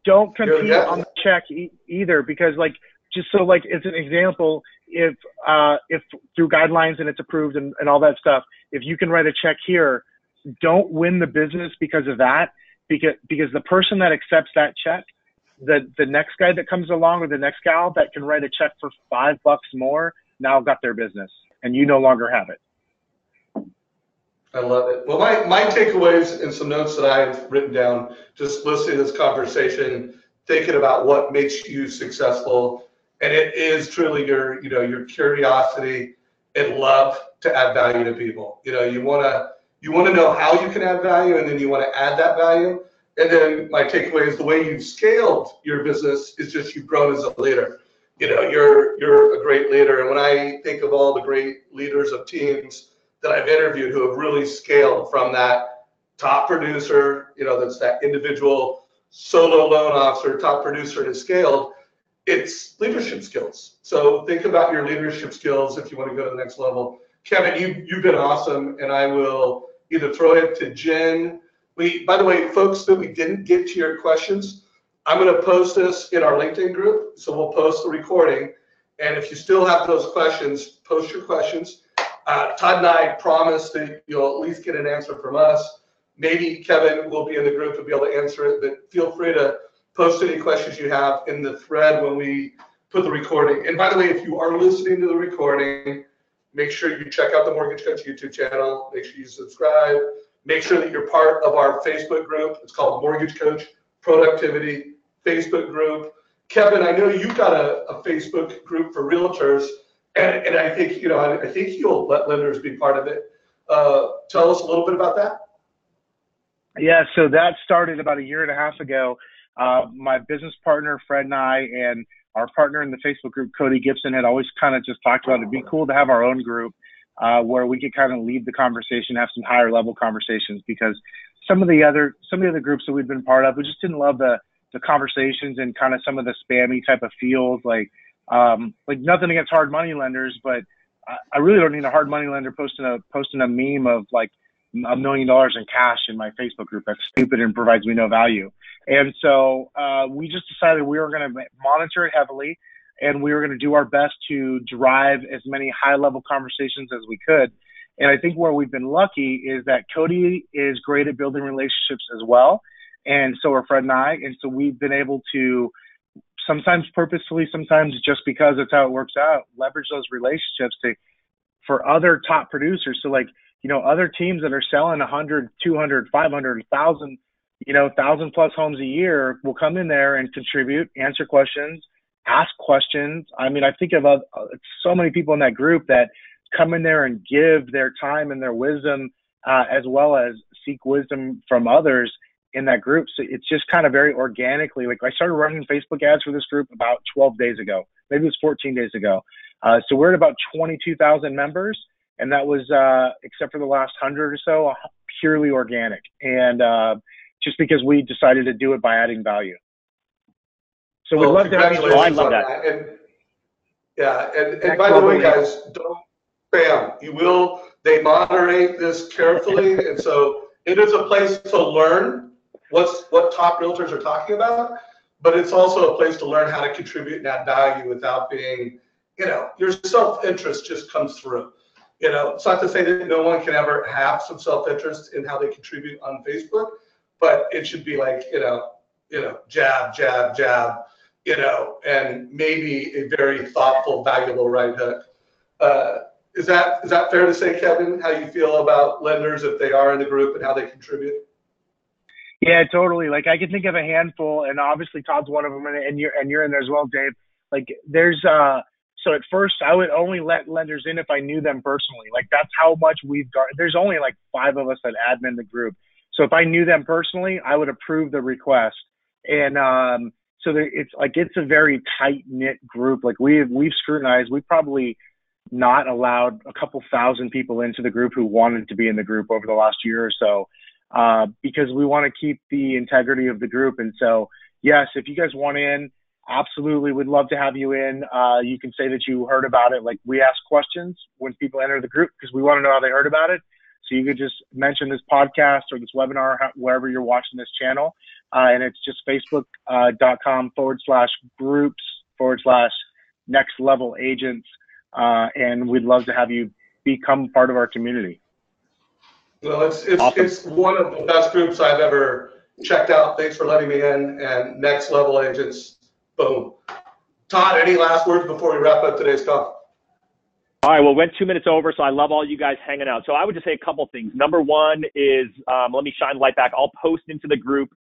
S2: Don't compete on the check either, because, like, just so, like, as an example, if through guidelines and it's approved and all that stuff, if you can write a check here, don't win the business because of that, because the person that accepts that check, the next guy that comes along or the next gal that can write a check for $5 more now got their business, and you no longer have it.
S3: I love it. Well, my takeaways and some notes that I've written down, just listening to this conversation, thinking about what makes you successful, and it is truly your curiosity and love to add value to people. You know, you want to know how you can add value, and then you want to add that value. And then my takeaway is the way you've scaled your business is just you've grown as a leader. You know, you're a great leader, and when I think of all the great leaders of teams that I've interviewed who have really scaled from that top producer, you know, that's that individual solo loan officer, top producer has scaled, it's leadership skills. So think about your leadership skills if you want to go to the next level. Kevin, you've been awesome, and I will either throw it to Jen. By the way, folks, that we didn't get to your questions, I'm going to post this in our LinkedIn group, so we'll post the recording. And if you still have those questions, post your questions. Todd and I promise that you'll at least get an answer from us. Maybe Kevin will be in the group to be able to answer it, but feel free to post any questions you have in the thread when we put the recording. And by the way, if you are listening to the recording, make sure you check out the Mortgage Coach YouTube channel. Make sure you subscribe. Make sure that you're part of our Facebook group. It's called Mortgage Coach Productivity Facebook group. Kevin, I know you've got a Facebook group for realtors. And I think, I think you'll let lenders be part of it. Tell us a little bit about that.
S2: Yeah, so that started about a year and a half ago. My business partner, Fred, and I, and our partner in the Facebook group, Cody Gibson, had always kind of just talked about it'd be cool to have our own group where we could kind of lead the conversation, have some higher level conversations, because some of the other groups that we've been part of, we just didn't love the conversations and kind of some of the spammy type of feels, like nothing against hard money lenders, but I really don't need a hard money lender posting a meme of like $1 million in cash in my Facebook group. That's stupid and provides me no value. And so we just decided we were going to monitor it heavily, and we were going to do our best to drive as many high level conversations as we could. And I think where we've been lucky is that Cody is great at building relationships as well, and so are Fred and I. And so we've been able to, sometimes purposefully, sometimes just because that's how it works out, leverage those relationships for other top producers. So, like, other teams that are selling 100, 200, 500, 1,000, 1,000 plus homes a year will come in there and contribute, answer questions, ask questions. I mean, I think of so many people in that group that come in there and give their time and their wisdom, as well as seek wisdom from others in that group. So it's just kind of very organically, like, I started running Facebook ads for this group about 12 days ago. Maybe it was 14 days ago. So we're at about 22,000 members. And that was, except for the last 100 or so, purely organic. And just because we decided to do it by adding value. So we'd love to have you.
S3: I love that. And by the way, guys, don't spam. They moderate this carefully. And so it is a place to learn what top realtors are talking about, but it's also a place to learn how to contribute and add value without being, your self-interest just comes through. It's not to say that no one can ever have some self-interest in how they contribute on Facebook, but it should be like, jab, jab, jab, and maybe a very thoughtful, valuable right hook. Is that fair to say, Kevin, how you feel about lenders if they are in the group and how they contribute?
S2: Yeah, totally. Like I can think of a handful, and obviously Todd's one of them, and you're in there as well, Dave. Like there's so at first I would only let lenders in if I knew them personally. Like that's how much we've got. There's only like 5 of us that admin the group. So if I knew them personally, I would approve the request. And so it's a very tight knit group. Like we've scrutinized. We've probably not allowed a couple thousand people into the group who wanted to be in the group over the last year or so, because we want to keep the integrity of the group. And so, yes, if you guys want in, absolutely, we'd love to have you in. You can say that you heard about it. Like we ask questions when people enter the group because we want to know how they heard about it. So you could just mention this podcast or this webinar, wherever you're watching this channel. And it's just facebook.com/groups/next-level-agents. And we'd love to have you become part of our community.
S3: Well, it's one of the best groups I've ever checked out. Thanks for letting me in. And Next Level Agents, boom. Todd, any last words before we wrap up today's call?
S1: All right, well, went 2 minutes over, so I love all you guys hanging out. So I would just say a couple things. Number one is, let me shine the light back. I'll post into the group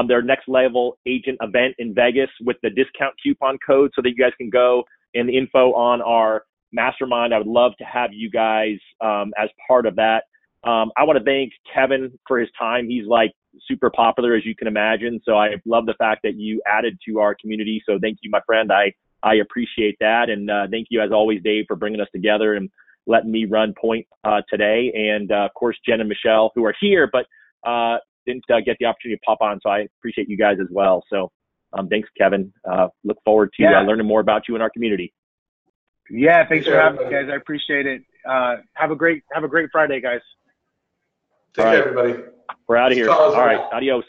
S1: their Next Level Agent event in Vegas with the discount coupon code so that you guys can go, and the info on our mastermind. I would love to have you guys as part of that. I want to thank Kevin for his time. He's like super popular, as you can imagine. So I love the fact that you added to our community. So thank you, my friend. I appreciate that. And thank you, as always, Dave, for bringing us together and letting me run point today. And, of course, Jen and Michelle, who are here, but didn't get the opportunity to pop on. So I appreciate you guys as well. So thanks, Kevin. Look forward to learning more about you in our community.
S2: Yeah, thanks for having me, guys. I appreciate it. Have a great Friday, guys.
S3: Take care, everybody.
S1: We're out of here. All right. Adios.